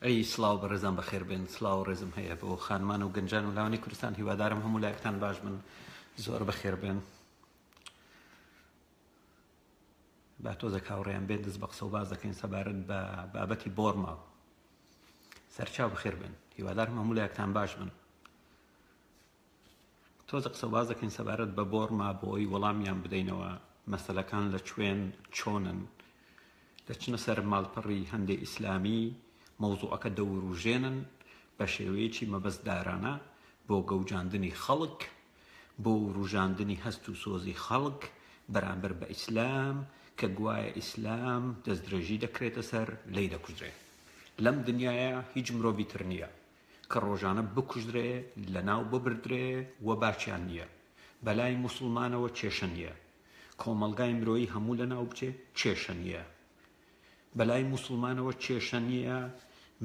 ئەی سڵاو بەڕێزان بەخێر بێن، سڵاو و ڕێزم هەیە بۆ خانمان و گەنجان و لاوانی کوردستان. هیوادارم هەموو لایەکتان باش بن، زۆر بەخێر بێن. با تۆزە کاوڕێیان بێن دەست بە قسە و باز دەکەین سەبارەت بە بابەتی بۆرما. سەرچاو بەخێر بێن، هیوادارم هەموو لایەکتان باش بن. تۆزە قسە و باز دەکەین سەبارەت بە بۆرما بۆی وەڵامیان بدەینەوە مەسەلەکان لە کوێن چۆنن. دەچنە سەر ماڵپەڕی هەندێک ئیسلامی مەوزوعەکە دەوروژێنن بە شێوەیەکی مەبەستدارانە بۆ گەوجاندنی خەڵک، بۆ ڕوژاندنی هەست و سۆزی خەڵک بەرامبەر بە ئیسلام کە گوایە ئیسلام دەستدرێژی دەکرێتە سەر لی دەکوژرێ. لەم دنیاە هیچ مرۆڤی تر نییە کە ڕۆژانە بکوژرێ، لە ناو ببردرێ و باچیان نییە. بەلای موسڵمانەوە کێشە نییە، کۆمەلگای مرۆیی هەموو لە ناو بچێ کێشە نییە. بەلای موسڵمانەوە کێشە نییە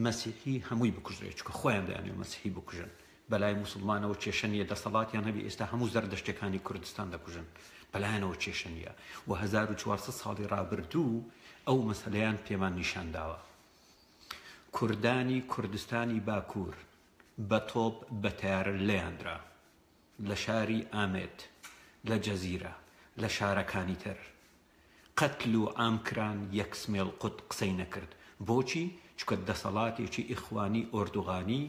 مەسیحی هەمووی بکوژرێت، چکە خۆیان دەیانێ مەسیحی بکوژن. بەلای موسڵمانەوە کێشە نییە دەسەڵاتیان هەبی ئێستا هەموو زەردەشتەکانی کوردستان دەکوژن، بەلایەنەوە کێشە نییە. و 1400 ساڵی ڕابردوو ئەو مەسەلەیان پێمان نیشان داوە. کوردانی کوردستانی باکوور بە تۆپ بە تیارە لێیاندرا لە شاری ئامێت، لە جەزیرە، لە شارەکانی تر. قەتل و ئامکران یەک سمێڵ قوت قسەی نەکرد. بۆچی؟ چکە دەسەڵاتێکی ئیخوانی ئۆردوغانی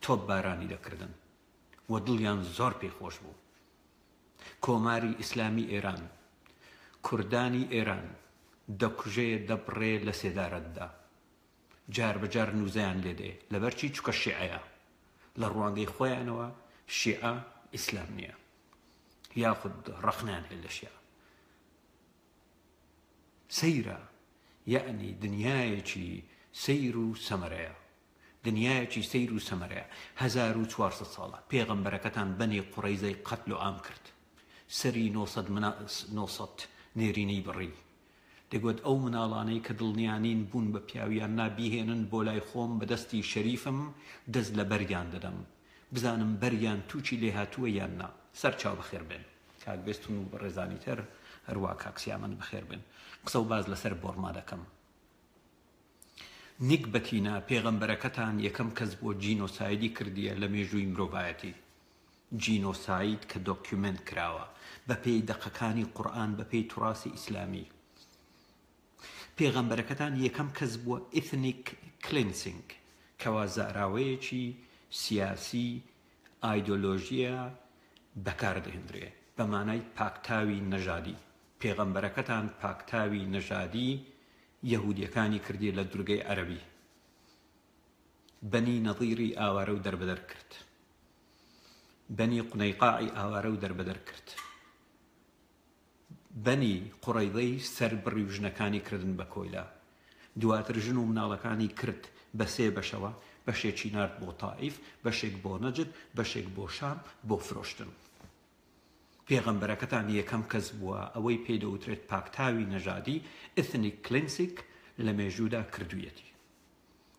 تۆپ بارانی دەکردن و دڵیان زۆر پێخۆش بوو. کۆماری ئیسلامی ئێران، کوردانی ئێران دەکوژێ دەبڕێ لە سێدارەتدا، جار بەجار نووزەیان لێدێ. لەبەرچی؟ چکە شیعەیە، لە ڕوانگەی خۆیانەوە شیعە ئیسلام نییە، یاخود ڕەخنیان هێل لە شیعە. سەیرە، یعنی دنیایەکی سەیر و سەمەرەیە، دنیایەکی سەیر و سەمەرەیە. 1400 ساڵە پێغەمبەرەکەتان بەنی قوڕەیزەی قەتل و ئام کرد، سەری 900 نێرینەی بڕی. دەگوت ئەو مناڵانەی کە دڵنیانین بوون بە پیاویان نابیهێنن بۆ لای خۆم بەدەستی شەریفم دەست لە بەریان دەدەم، بزانم بەریان تووچی لێ هاتووە یان نا. سەرچاو بەخێر بێن کاک بێستون و بەڕێزانی تر، هەروە کاکسیامن بەخێر بێن. قسە و باز لەسەر بۆرما دەکەم. نیک بەتینا پێغەمبەرەکەتان یەکەم کەس بۆ جینۆسایدی کردیە لە مێژووی مرۆڤایەتی. جینۆساید کە دۆکیومنت کراوە بە پێی دەقەکانی قورئان، بە پێی توراسی ئیسلامی. پێغەمبەرەکەتان یەکەم کەس بووە ئیثنیک کلینسینگ، کەوا زاراوەیەکی سیاسی ئایدۆلۆژیە بەکاردەهێنرێ بە مانای پاکتاوی نەژادی. پێغەمبەرەکەتان پاکتاوی نەژادی یەهودیەکانی کردی لە دورگەی عەرەبی. بەنی نەظیری ئاوارە و دەربەدەر کرد، بەنی قونەیقاعی ئاوارە و دەربەدەر کرد، بەنی قوڕەیضەی سەربڕی و ژنەکانی کردن بە کۆیلا. دواتر ژن و مناڵەکانی کرد بە سێ بەشەوە، بەشێکی نارد بۆ تائیف، بەشێک بۆ نەجد، بەشێک بۆ شام بۆ فرۆشتن. پێغەمبەرەکەتان یەکەم کەس بووە ئەوەی پێدەوترێت پاکتاوی نەژادی ئیثنیک کلینسینگ لە مێژوودا کردوویەتی.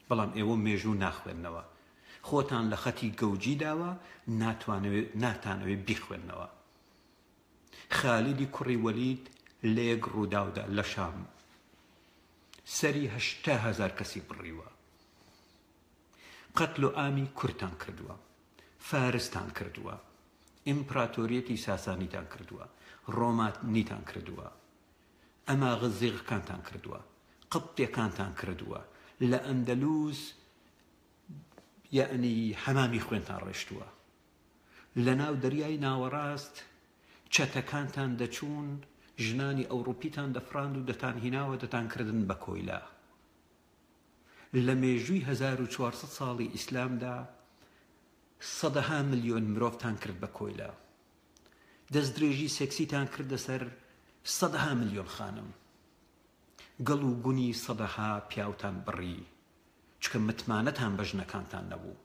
بەڵام ئێوە مێژوو ناخوێننەوە، خۆتان لە خەتی گەوجی داوە، ناتانەوێت بیخوێننەوە. خالیدی کوڕی وەلید لێک ڕووداودا لە شام، سەری 80,000 کەسی بڕیوە. قەتل و ئامی کورتان کردووە، فارستان کردووە، ئیمپراتۆریەتی ساسانیتان کردووە، ڕۆمانیتان کردووە، ئەماغەزیغەکانتان کردووە، قبتیەکانتان کردووە، لە ئەندەلوس یعنی حەمامی خوێنتان ڕێشتووە. لە ناو دەریای ناوەڕاست چەتەکانتان دەچوون، ژنانی ئەوروپیتان دەفراند و دەتان هیناوە دەتان کردن بە کۆیلا. لە مێژووی 1400 ساڵی ئیسلامدا 100 ملیۆن مرۆڤتان کرد بە کۆیلا. دەستدرێژی سێکسیتان کردە سەر 100 ملیۆن خانم. گەڵ و گونی 100 پیاوتان بڕی، چکە متمانەتان بە ژنەکانتان نەبوو.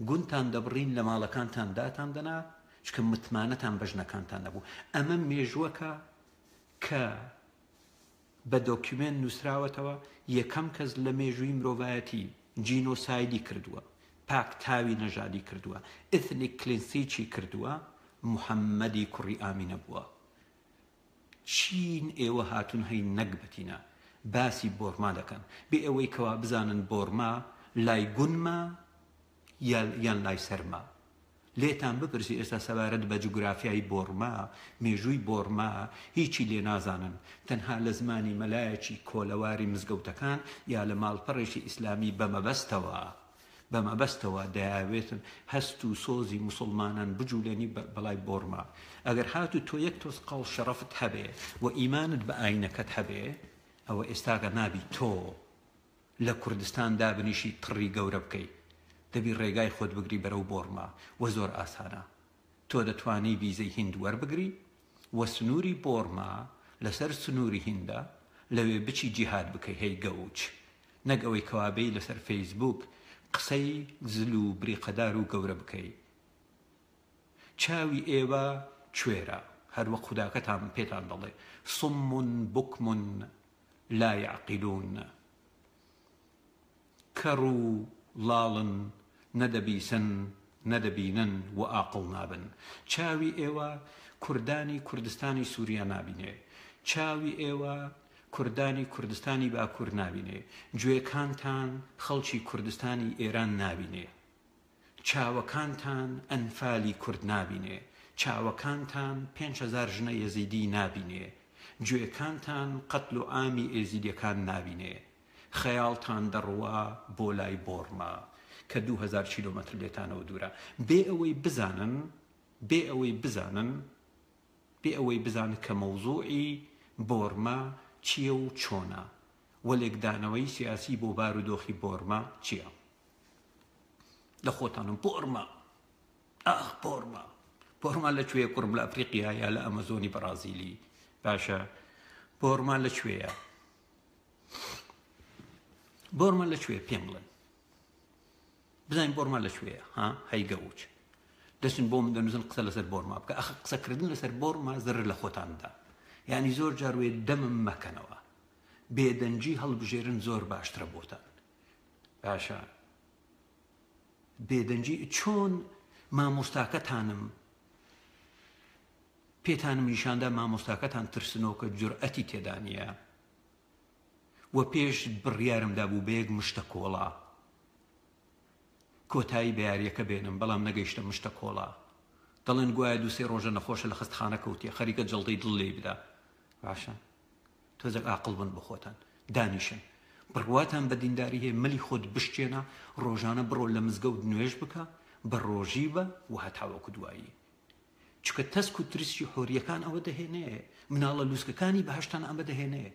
گونتان دەبڕین لە ماڵەکانتان داتان دەنا، چکە متمانەتان بە ژنەکانتان نەبوو. ئەمە مێژووەکە کە بە دۆکیومنت نووسراوەتەوە یەکەم کەس لە مێژووی مرۆڤایەتی جینۆسایدی کردووە، پاکتاوی نەژادی کردووە، ئیثنیک کلینسیکی کردووە، محەممەدی کوڕی ئامینە بووە. چین ئێوە هاتون هەی نەک بەتینە باسی بۆرما دەکەن، بێ ئەوەی کەوا بزانن بۆرما لای گونمە یان لای سەرما لێتان بپرسی ئێستا سەبارەت بە جوگرافیای بۆرما مێژووی بۆرما هیچی لێ نازانن تەنها لە زمانی مەلایەکی کۆلەواری مزگەوتەکان یا لە ماڵپەڕێکی ئیسلامی بەمەبەستەوە دەیاوێتن هەست و سۆزی مسلمانان بجوولێنی بەلای بۆرما ئەگەر هاتو تۆ یەک تۆز قەڵ شەڕەفت هەبێ و ئیمانت بە ئاینەکەت هەبێ ئەوە ئێستاگە نابی تۆ لە کوردستان دابنیشی تڕی گەورە بکەیت دەبی ڕێگای خۆت بگری بەرەو بۆرما و زۆر ئاسانە تۆ دەتوانی ویزەی هیند وەربگری و سنووری بۆرما لەسەر سنووری هیندا لەوێ بچی جیهاد بکەی هەی گەوچ نەک ئەوەی کەوابەی لەسەر فەیسبوک قسەی زل و بریقەدار و گەورە بکەی چاوی ئێوە کوێرە هەروە خوداکەتان پێتان دەڵێ صم بكم لا يعقلون کەڕ و لاڵن نەدەبیسن نەدەبینن و ئاقڵ نابن چاوی ئێوە کوردانی کوردستانی سووریا نابینێ چاوی ئێوە کوردانی کوردستانی باکوور نابینێ گوێکانتان خەڵکی کوردستانی ئێران نابینێ چاوەکانتان ئەنفالی کورد نابینێ چاوەکانتان 5,000 ژنە یەزیدی نابینێ گوێکانتان قەتل و ئامی ئێزیدیەکان نابینێ خەیاڵتان دەڕوا بۆ لای بۆرما کە 2000 کیلۆمەتر لێتانەوە دوورە بێ ئەوەی بزانن کە مەوزوعی بۆرما چییە و چۆنە و لێکدانەوەی سیاسی بۆ بارودۆخی بۆرما چییە لە خۆتانم بۆرما لەکوێیە کوڕم لە ئەفریقیا یا لە ئەمەزۆنی بەرازیلی باشە بۆرما لەکوێیە بۆرما لەکوێ پێم بڵێن بزانین بۆرما لەکوێیە هەی گەوچ دەچن بۆ من دەنووسن قسە لەسەر بۆرما بکە ئەخ قسەکردن لەسەر بۆرما زەرر لە خۆتاندا یعنی زۆر جار وێ دەمم مەکەنەوە بێدەنجی هەڵبژێرن زۆر باشترە بۆتان باشە بێدەنجی چۆن مامۆستاکەتانم پێتانم نیشاندا مامۆستاکەتان ترسنەوە کە جورئەتی تێدا نییە و پێش بڕیارمدا بوو بەیەک مشتە کۆڵا کۆتایی بەیاریەکە بێنم بەڵام نەگەیشتە مشتە کۆڵا دەڵێن گوایە 2-3 ڕۆژە نەخۆشە لە خستخانە کەوتیە خەریکە جەڵتەی دڵ لێ بدا باشە تۆزێک ئاقڵ بن بە خۆتان دانیشن بڕواتان بە دینداری هەیە مەلی خۆت بشتێنە ڕۆژانە بڕۆ لە مزگەوت نوێژ بکە بە ڕۆژی بە و هەتاوەکو دوایی چکە تەسک و ترسی حۆریەکان ئەوە دەهێنێ مناڵە لووسکەکانی بەهشتان ئەمە دەهێنێ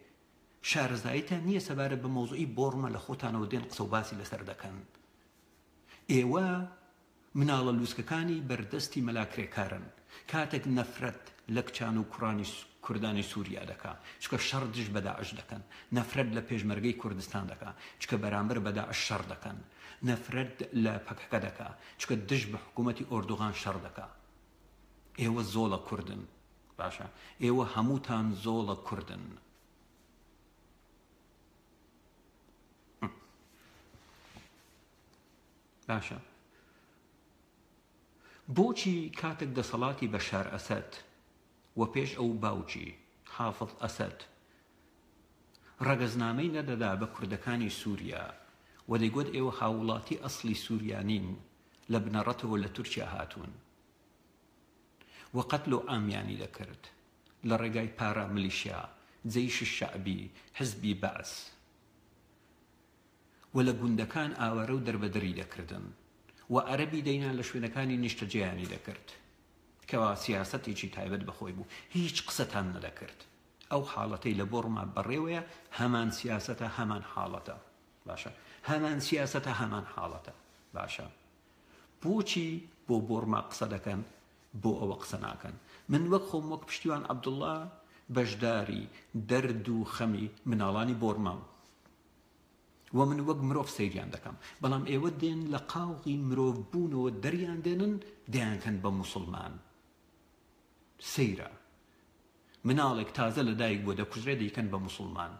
شارەزاییتان نییە سەبارەت بە مەوزوعی بۆرمە لە خۆتانەوە دێن قسە و باسی لەسەر دەکەن ئێوە مناڵە لووسکەکانی بەردەستی مەلاکرێکارن کاتێک نەفرەت لە کچان و کوردانی سووریا دەکا چکە شەڕ دژ بە داعش دەکەن نەفرەت لە پێشمەرگەی کوردستان دەکا چکە بەرامبەر بە داعش شەڕ دەکەن نەفرەت لە پەکەکە دەکا چکە دژ بە حکوومەتی ئۆردوغان شەڕ دەکا ئێوە زۆڵە کوردن باشە ئێوە هەمووتان زۆڵە کوردن باشە بۆچی کاتێک دەسەڵاتی بەشار ئەسەد و پێش ئەو باوکی حافظ ئەسەد ڕەگەزنامەی نەدەدا بە کوردەکانی سووریا و دەیگوت ئێوە هاوڵاتی ئەسڵی سووریانین لە بنەڕەتەوە لە تورکیا هاتوون و قەتل و ئامیانی دەکرد لە ڕێگای پارا ملیشیا جەیش شەعبی حزبی بەعس و لە گوندەکان ئاوەرە و دەربەدەری دەکردن و عەرەبی دەینا لە شوێنەکانی نیشتەجێیانی دەکرد کەوا سیاسەتێکی تایبەت بەخۆی بوو هیچ قسەتان نەدەکرد ئەو حاڵەتەی لە بۆرما بەڕێوەیە هەمان سیاسەتە هەمان حاڵەتە باشە هەمان سیاسەتە هەمان حاڵەتە باشە بۆچی بۆ بۆرما قسە دەکەن بۆ ئەوە قسە ناکەن من وەک خۆم وەک پشتیوان عەبدوڵڵا بەشداری دەرد و خەمی مناڵانی بۆرمام و من وەک مرۆڤ سەیریان دەکەم بەڵام ئێوە دێن لە قاوغی مرۆڤ بوونەوە دەریان دێنن دەیانکەن بە موسڵمان سەیرە مناڵێک تازە لە دایک بۆ دەکوژرێ دەیکەن بە موسڵمان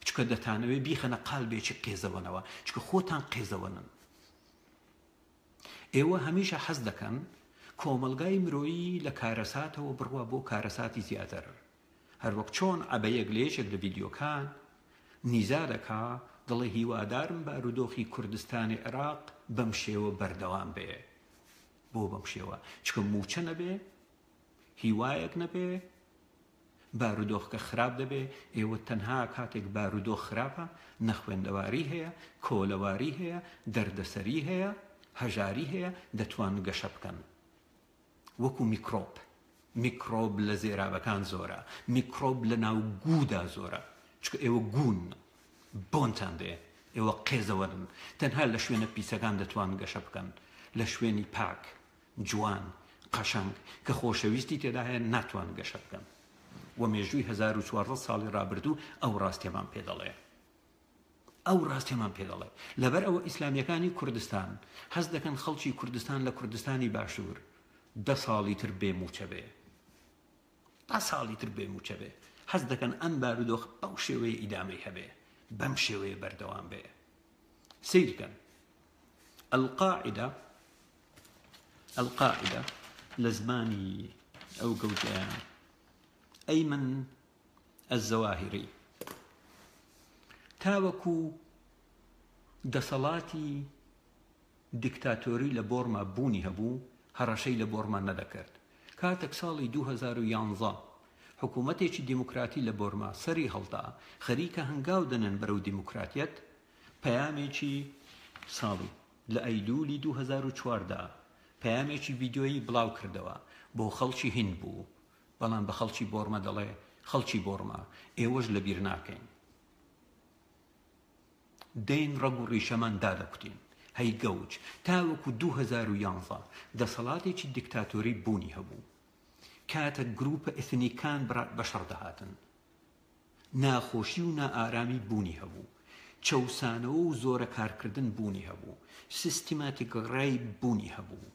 چکە دەتانەوێ بیخەنە قالبێکی قێزەوەنەوە چکە خۆتان قێزەوەنن ئێوە هەمیشە حەز دەکەن کۆمەلگای مرۆیی لە کارەساتەوە بڕوا بۆ کارەساتی زیاتر هەروەک چۆن عەبەیەک لە یەکێک لە ڤیدیۆکان نیزا دەکا دڵێ هیوادارم بارودۆخی کوردستانی عێراق بەم شێوە بەردەوام بێ. بۆ بەم شێوە چکە موچە نەبێ، هیوایەک نەبێ، بارودۆخکە خراپ دەبێ. ئێوە تەنها کاتێک بارودۆخ خراپە نەخوێندەواری هەیە، کۆلەواری هەیە، دەردەسەری هەیە، هەژاری هەیە، دەتوان گەشە بکەن. وەکو میکرۆب لە زێرابەکان زۆرە، میکرۆب لە ناو گوودا زۆرە، چکە ئێوە گون بۆنتان دێ، ئێوە قێزەوەرن. تەنها لە شوێنە پیسەکان دەتوان گەشە بکەن، لە شوێنی پاک، جوان، قەشەنگ کە خۆشەویستی تێدا هەیە ناتوان گەشە بکەن. و مێژووی 1400 ساڵی ڕابردوو ئەو ڕاستیەمان پێ دەڵێ. لەبەر ئەوە ئیسلامیەکانی کوردستان هەست دەکەن خەڵکی کوردستان لە کوردستانی باشوور 10 ساڵی تر بێموچە بێ، 10 ساڵی تر بێموچە بێ. هەست دەکەن ئەم بارودۆخ بەو شێوەیە ئیدامەی هەبێ، بەم شێوەیە بەردەوام بێ. سیرکەن القاعدە لە زمانی ئەو گەوجەیان ئەیمن الزەواهری تاوەکو دەسەڵاتی دیکتاتۆری لە بۆرما بوونی هەبوو، هەڕەشەی لە بۆرما نەدەکرد. کاتێک ساڵی 2011 حکوومەتێکی دیموکراتی لە بۆرما سەری هەڵدا خەریکە هەنگاو دەنن بەرەو دیموکراتیەت، پەیامێکی ساڵی لە ئەیلولی 2014 پەیامێکی ڤیدیۆیی بڵاو کردەوە بۆ خەڵکی هیند بوو، بەڵام بە خەڵکی بۆرمە دەڵێ خەڵکی بۆرما ئێوەش لەبیر ناکەین، دەین ڕەگ و ڕیشەمان دادەکوتین. هەی گەوج تاوەکو 2011 دەسەڵاتێکی دیکتاتۆری بوونی هەبوو، کاتە گروپە ئێثنیکان بەشەڕ دەهاتن، ناخۆشی و نائارامی بوونی هەبوو، چەوسانەوە و زۆرە کارکردن بوونی هەبوو، سیستیماتیک ڕێی بوونی هەبوو،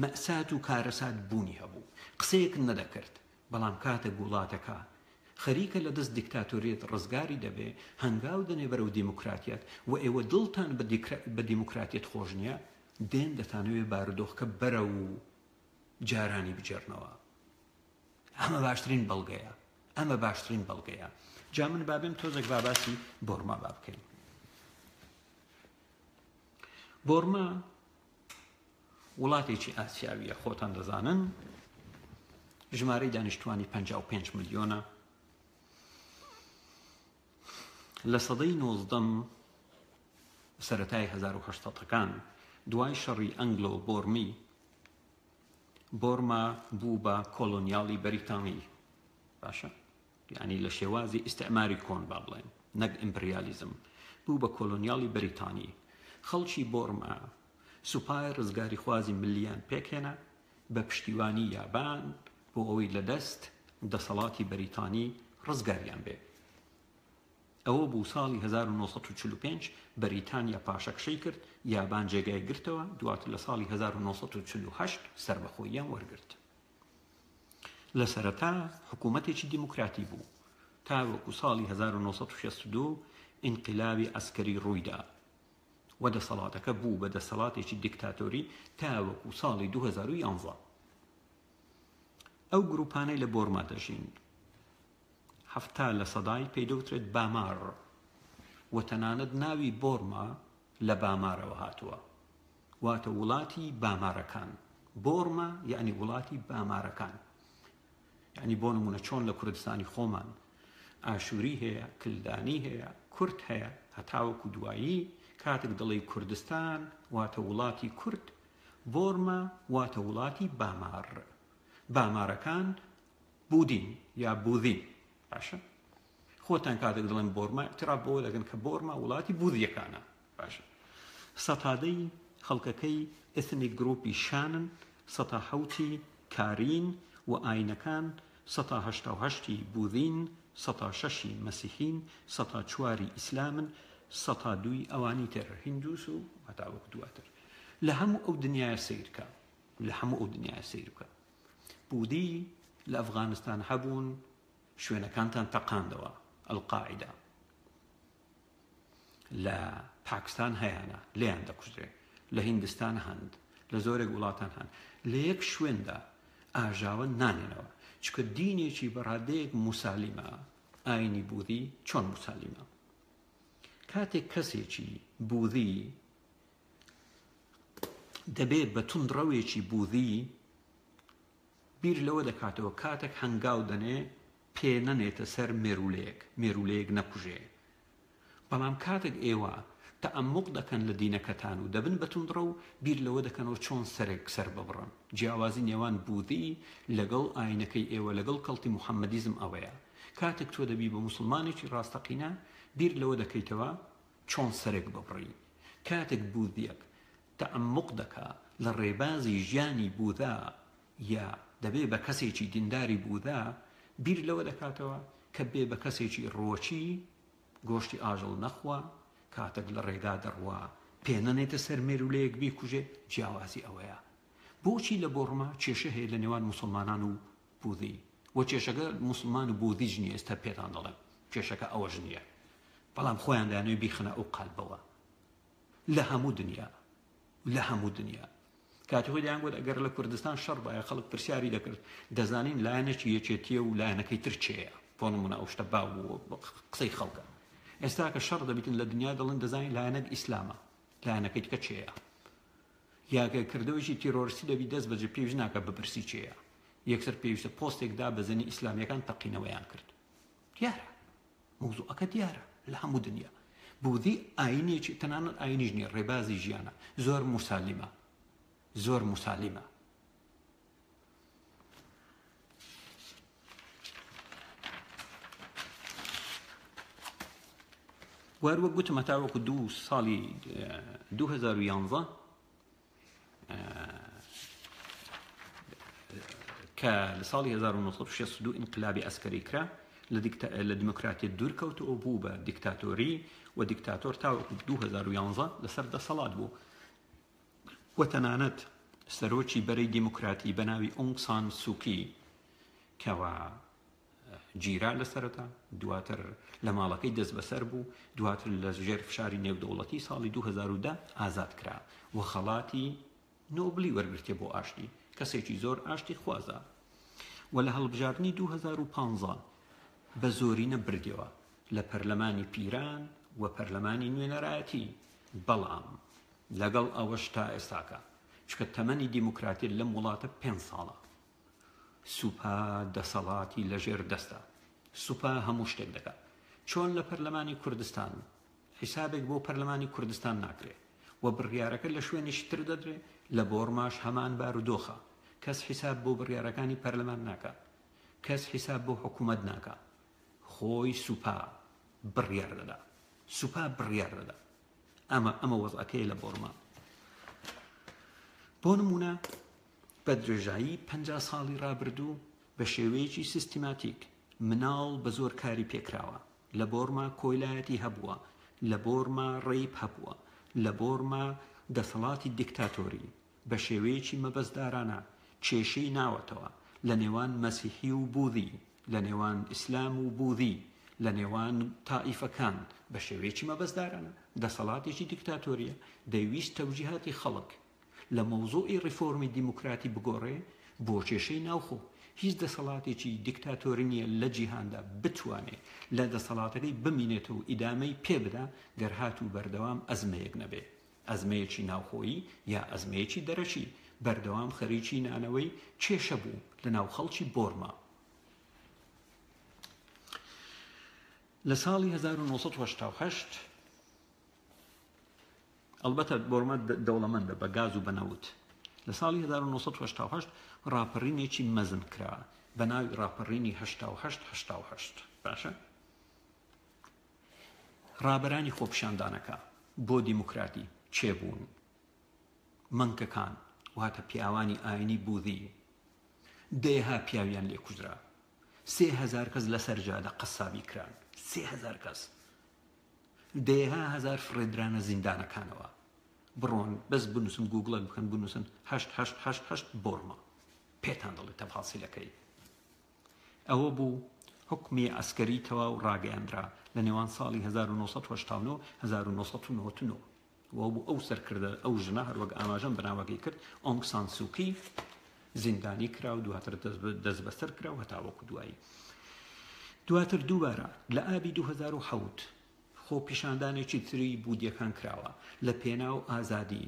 مەئسات و کارەسات بوونی هەبوو. قسەیەک نەدەکرد، بەڵام کاتە وڵاتەکە خەریکە لە دەست دیکتاتۆریەت ڕزگاری دەبێ، هەنگاو دەنێ بەرەو دیموکراتیەت و ئێوە دڵتان بە دیموکراتیەت خۆش نییە، دێن دەتانەوێ بارودۆخکە بەرە و جارانی بجێڕنەوە. ئەمە باشترین بەڵگەیە. جا من بابێم تۆزێک باباسی بۆرما با بکەین. بۆرما وڵاتێکی ئاسیاویە، خۆتان دەزانن، ژمارەی دانیشتوانی 55 ملیۆنە. لە سەدەی 19 سەرەتای 1800ەکان دوای شەڕی ئەنگلۆ بۆرمی بۆرما بوو بە کۆلۆنیاڵی بەریتانی، باشە، یعنی لە شێوازی ئیستعماری کۆن با بڵێن، نەک ئیمپریالیزم، بوو بە کۆلۆنیاڵی بەریتانی. خەڵکی بۆرما سوپای ڕزگاری خوازی ملیان پێکهێنا بە پشتیوانی یابان بۆ ئەوەی لە دەست دەسەڵاتی بەریتانی ڕزگاریان بێ. ئەوە بوو ساڵی 1945 بەریتانیا پاشەکشەی کرد، یابان جێگای گرتەوە، دواتر لە ساڵی 1948 سەربەخۆییان وەرگرت. لە سەرەتا حکوومەتێکی دیموکراتی بوو تا وەکو ساڵی 1962 ئینقلابی ئەسکەری ڕوویدا و دەسەڵاتەکە بوو بە دەسەڵاتێکی دیکتاتۆری تا وەکو ساڵی 2011. ئەو گروپانەی لە بۆرما دەژین 70% پێی دەوترێت بامار، و تەنانەت ناوی بۆرما لە بامارەوە هاتووە، واتە وڵاتی بامارەکان. بۆرما یعنی وڵاتی بامارەکان، یعنی بۆ نمونە چۆن لە کوردستانی خۆمان ئاشووری هەیە، کلدانی هەیە، کورد هەیە، هەتاوەکو دوایی کاتێک دەڵێ کوردستان واتە وڵاتی کورد، بۆرما واتە وڵاتی بامار. بامارەکان بودین یا بوذین، باشە، خۆتان کاتێک دڵێن بۆرما اعتراف بۆ دەگەن کە بۆرما وڵاتی بوذیەکانە، باشە. سەتادەی خەڵکەکەی ئێثنیک گروپی شانن، 107 کارین و ئاینەکان، 188 بوذین، 106 مەسیحین، 104 ئیسلامن، 102 ئەوانی تر هیندوس و هەتاوەکو دواتر. لە هەموو ئەو دنیاە سیر بکە. بودی لە ئەفغانستان هەبوون، شوێنەکانتان تەقاندەوە، القاعدە. لە پاکستان هەیەە، لێیان دەکوژرێ، لە هیندستان هەند، لە زۆرێک وڵاتان هەن. لە یەک شوێندا ئاژاوە نانێنەوە، چکە دینێکی بەڕادەیەک موسالیمە. ئاینی بودی چۆن موسالیمە؟ کاتێک کەسێکی بوذی دەبێت بە توندڕەوێکی بوذی بیر لەوە دەکاتەوە کاتێک هەنگاو دەنێ پێ نەنێتە سەر مێرولەیەک نەکوژێ. بەڵام کاتێک ئێوە تەعەمق دەکەن لە دینەکەتان و دەبن بە توندڕە و بیر لەوە دەکەنەوە چۆن سەرێک سەر ببڕن. جیاوازی نێوان بوذی لەگەڵ ئاینەکەی ئێوە لەگەڵ کەڵتی موحەممەدیزم ئەوەیە. کاتێک تۆ دەبی بە موسڵمانێکی ڕاستەقینە بیر لەوە دەکەیتەوە چۆن سەرێک ببڕی. کاتێک بوذیەک تەعەمق دەکا لە ڕێبازی ژیانی بوذا یا دەبێ بە کەسێکی دینداری بوذا بیر لەوە دەکاتەوە کە بێ بە کەسێکی ڕۆچی گۆشتی ئاژەڵ نەخوا کاتێک لە ڕێگا دەڕوا پێنەنێتە سەر مێرولەیەک بیکوژێ. جیاوازی ئەوەیە. بۆچی لە بۆڕما کێشە هەیە لە نێوان موسڵمانان و بوذی؟ وە کێشەکە موسڵمان و بوذیش نییە، ئێستا پێتان دەڵێم کێشەکە ئەوەش نییە، بەڵام خۆیان دەیانەوێ بیخنە ئەو قەلبەوە لە هەموو دنیا. کاتی خۆی دەیان گوت ئەگەر لە کوردستان شەڕ بایە خەڵک پرسیاری دەکرد دەزانین لایەنێکی یەکێتیە و لایەنەکەی تر چێیە، بۆ نمونە ئەو شتە باو قسەی خەڵکە. ئێستا کە شەڕ دەبیتن لە دنیا دەڵێن دەزانین لایەنەک ئیسلامە، لایەنەکەی تکە چێیە. یاگە کردەوەیکی تیرۆریستی دەبی دەست بەجێ پێویست ناکە بپرسی چێیە، یەکسەر پێویستە پۆستێکدا بەزەنی ئیسلامیەکان تەقینەوەیان کرد. دیارە مەوزوعەکە دیارە لە هەموو دنیا. بوذی ئاینێکی تەنانەت ئاینیش نییە، ڕێبازی ژیانە، زۆر موسالیمە. وەروە گوتمە تاوەکو ساڵی 2011 کە لە ساڵی 1962 ئینقلابی ئەسکەری کرا لە دیموکراتی دوورکەوتەوە بوو بە دیکتاتۆری و دیکتاتۆر تاوەکو 2011 لەسەر دەسەڵات بوو. وە تەنانەت سەرۆکی بەرەی دیموکراتی بە ناوی ئۆنگ سان سووکی کەوا گیرا لە سەرەتا دواتر لە ماڵەکەی دەست بەسەر بوو، دواتر لە ژێر فشاری نێودەوڵەتی ساڵی 2010 ئازاد کرا و خەڵاتی نۆبلی وەرگرتێ بۆ ئاشتی، کەسێکی زۆر ئاشتی خوازە. و لە هەڵبژاردننی 2015 بە زۆرینە بردەوە لە پەرلەمانی پیران و پەرلەمانی نوێنەرایەتی. بەڵام لەگەڵ ئەوەش تا ئێستاکە چکە تەمەنی دیموکراتی لەم وڵاتە 5 ساڵە، سوپا دەسەڵاتی لەژێر دەستە، سوپا هەموو شتێک دەکات. چۆن لە پەرلەمانی کوردستان حیسابێک بۆ پەرلەمانی کوردستان ناکرێ و بڕیارەکە لە شوێنێکی تر دەدرێ، لە بۆڕماش هەمان بارودۆخە، کەس حیساب بۆ بڕیارەکانی پەرلەمان ناکات، کەس حیساب بۆ حکوومەت ناکات. خۆی سوپا بڕیار دەدا. ئەمە وەزعەکەی لە بۆڕما. بۆ نمونە بە درێژایی 50 ساڵی ڕابردوو بە شێوەیەکی سیستیماتیک مناڵ بە زۆر کاری پێکراوە. لە بۆڕما کۆیلایەتی هەبووە، لە بۆڕما ڕێیب هەبووە، لە بۆڕما دەسەڵاتی دیکتاتۆری بە شێوەیەکی مەبەستدارانە کێشەی ناوەتەوە لە نێوان مەسیحی و بوذی، لە نێوان ئیسلام و بوذی، لە نێوان تائیفەکان بە شێوەیەکی مەبەستدارانە. دەسەڵاتێکی دیکتاتۆریە دەیویست تەوجیهاتی خەڵک لە مەوزوعی ڕیفۆرمی دیموکراتی بگۆڕێ بۆ کێشەی ناوخۆ. هیچ دەسەڵاتێکی دیکتاتۆری نییە لە جیهاندا بتوانێت لە دەسەڵاتەکەی بمینێتەوە و ئیدامەی پێ بدا گەر هاتوو بەردەوام ئەزمەیەک نەبێ، ئەزمەیەکی ناوخۆیی یا ئەزمەیەکی دەرەچی بەردەوام خەریکی نانەوەی کێشە بوو لە ناو خەڵکی بۆڕما. لە ساڵی 1980 ئەلبەتە بۆڕما دەوڵەمەندە بە گاز و بەنەوت. لە ساڵی 1980 ڕاپەڕینێکی مەزن کرا بە ناوی ڕاپەڕینی 88 باشە؟ ڕابەرانی خۆپیشاندانەکە بۆ دیموکراتی چێبوون مەنکەکان واتە پیاوانی ئاینی بوذی دێها پیاویان لێ کوژرا، 3000 کەس لەسەر جادە قەسابی کران، 3000 کەس، دێها هەزار فرێدرانە زیندانەکانەوە. بڕۆن بەس بنووسن گوگڵەک بکەن بنووسن 8888 بۆڕما پێتان دەڵێت تەفاسیلەکەی. ئەوە بوو حکمی ئەسکەری تەواو ڕاگەیاندرا لە نێوان ساڵی 1989 1999 وە بوو ئەو سەرکردە ئەو ژنە هەروەک ئاماژەم بەناوەکەی کرد ئۆنگ سان سووکی زیندانی کرا و دواتر دەست بەسەر کرا و هەتاوەکو دوایی. دواتر دووبارە لە ئابی 2007 خۆ پیشاندانێکی تری بوودیەکان کراوە لە پێناو ئازادی،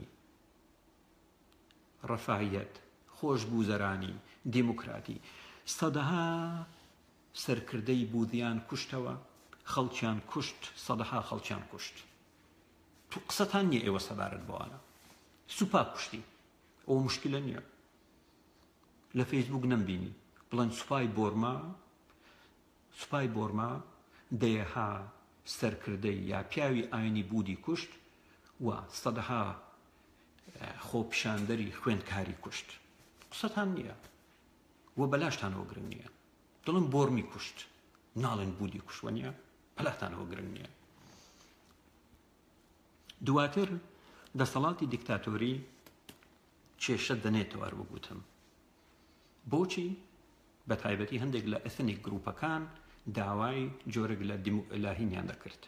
ڕەفاهیەت، خۆشبووزەرانی، دیموکراتی. سەدەها سەرکردەی بوودیان کوشتەوە، خەڵکیان کوشت، سەدەها خەڵکیان کوشت. تو قسەتان نییە ئێوە سەبارەت بۆوانە، سوپا کوشتی، ئەوە مشکلە نییە. لە فەیسبوک نەمبینی بڵێن سوپای بۆرما دەیەها سەرکردەی یا پیاوی ئاینی بوودی کوشت و سەدەها خۆپیشاندەری خوێندکاری کوشت. قسەتان نییە وە بەلاشتانەوە گرنگ نییە. دڵم بۆرمی کوشت، ناڵێن بوودی کوشتوە نییە، بەلاتانەوە گرنگ نییە. دواتر دەسەڵاتی دیکتاتۆری کێشە دەنێتەوە وەگوتم. بۆچی؟ بە تایبەتی هەندێک لە ئەثنیک گروپەکان داوای جۆرێک لە هینیان دەکرد،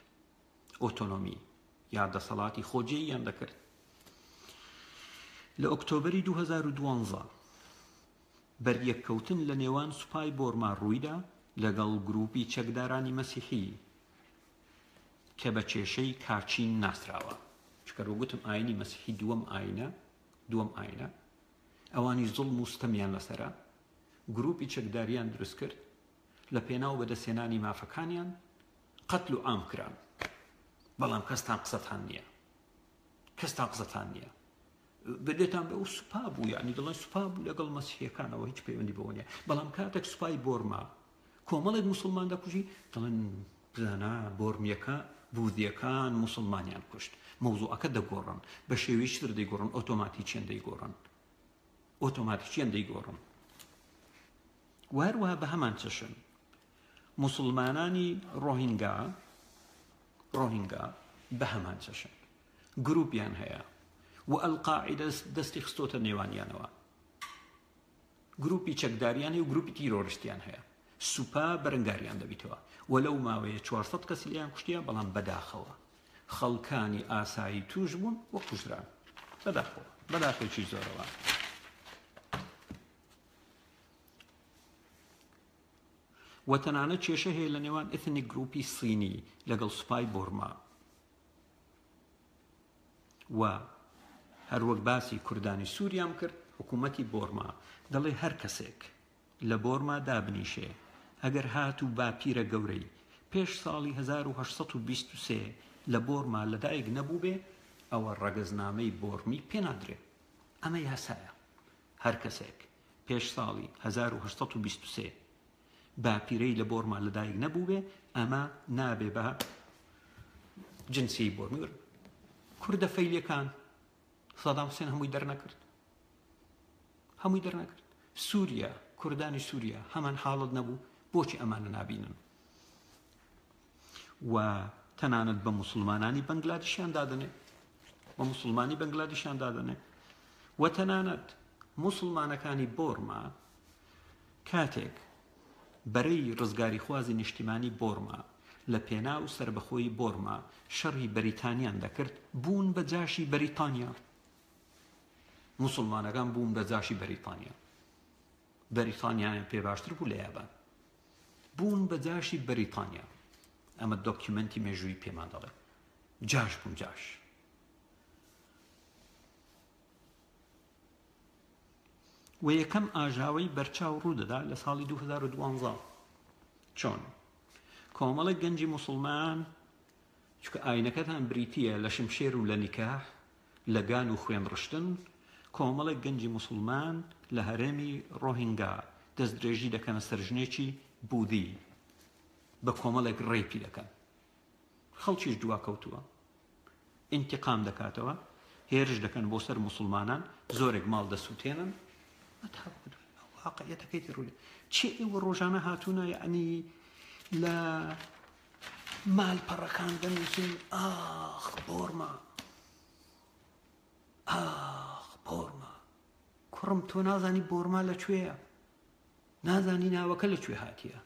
ئۆتۆنۆمی یا دەسەڵاتی خۆجێییان دەکرد. لە ئۆکتۆبەری 2012 بەریەککەوتن لە نێوان سوپای بۆرما ڕوویدا لەگەڵ گروپی چەکدارانی مەسیحی کە بە کێشەی کاچین ناسراوە. چکە وەگوتم ئاینی مەسیحی دووەم ئاینە ئەوانی زوڵم و ستەمیان لەسەرە، گروپی چەکداریان دروست کرد، لە پێناو بەدەستێنانی مافەکانیان قەتل و عام کران. بەڵام کەستان قسەتان نییە. بدێتان بە ئەو سوپا بوو، یعنی دڵێن سوپا بوو لەگەڵ مەسیحیەکانەوە، هیچ پەیوەندی بەوە نییە. بەڵام کاتێک سوپای بۆرما کۆمەڵێک موسڵمان دەکوژی، دڵێن بزانە بۆرمیەکە بوودیەکان موسڵمانیان کوشت، مەوزوعەکە دەگۆڕن، بە شێوەیەکی تر دەیگۆڕن، ئۆتۆماتیکیان دەیگۆڕن. وهروەها بە هەمان چەشن موسڵمانانی ڕۆهینگا بە هەمان چەشن گروپیان هەیە و ئەلقاعیدە دەستی خستۆتە نێوانیانەوە، گروپی چەکداریان هەیە و گروپی تیرۆریستیان هەیە. سوپا بەرەنگاریان دەبیتەوە وەلەو ماوەیە 400 کەسی لیان کوشتیان، بەڵام بەداخەوە خەڵکانی ئاسایی توش بوون و کوژران بەداخەوەی زۆرەوە. و تەنانەت کێشە هەیە لە نێوان ئێثنیک گروپی سینی لەگەڵ سوپای بۆرما و هەروەک باسی کوردانی سووریام کرد. حکوومەتی بۆرما دەڵێ هەر کەسێک لە بۆرما دابنیشێ ئەگەر هاتوو باپیرە گەورەی پێش ساڵی 1823 لە بۆرما لەدایک نەبوو بێ، ئەوە ڕەگەزنامەی بۆرمی پێنادرێ. ئەمە یاسایە. هەر کەسێک پێش ساڵی 1823 باپیرەی لە بۆرما لەدایک نەبوو بێ، ئەمە نابێ بە جنسی بۆرمی. کوردە فەیلیەکان سەدام حوسێن هەمووی دەرنەکرد. سووریا، کوردانی سووریا هەمان حاڵت نەبوو. بۆچی ئەمانە نابینن؟ و تەنانەت بە موسڵمانانی بەنگلادیشیان دادەنێ، و تەنانەت موسڵمانەکانی بۆرما کاتێک بەرەی ڕزگاری خوازی نیشتیمانی بۆرما لە پێناو سربەخۆی بۆرما شەڕی بەریتانیان دەکرد، بوون بە جاشی بەریتانیا. موسڵمانەکان بوون بە جاشی بەریتانیایان پێ باشتر بوو لە یابان، بوون بە جاشی بەریتانیا. ئەمە دۆکیومنتی مێژووی پێمان دەڵێ جاش بوون. و یەکەم ئاژاوەی بەرچاو ڕوودەدا لە ساڵی 2012. چۆن کۆمەڵێک گەنجی موسڵمان، چکە ئاینەکەتان بریتیە لە شمشێر و لە نیکاح، لە گان و خوێن ڕشتن، کۆمەڵێک گەنجی موسڵمان لە هەرێمی ڕۆهینگا دەستدرێژی دەکەنە سەرژنێکی بوودی، بە کۆمەڵێک ڕێپی دەکەن. خەڵکیش دواکەوتووە، ئینتیقام دەکاتەوە، هێرش دەکەن بۆ سەر موسڵمانان، زۆرێک ماڵ دەسووتێنن. واقعیەتەکەی ڕووی چی ئێوە ڕۆژانە هاتوونە، یعنی لە مالپەڕەکان دەنووسین ئاخ بۆرما. کوڕم تۆ نازانی بۆرما لەکوێیە، نازانی ناوەکە لەکوێ هاتیە.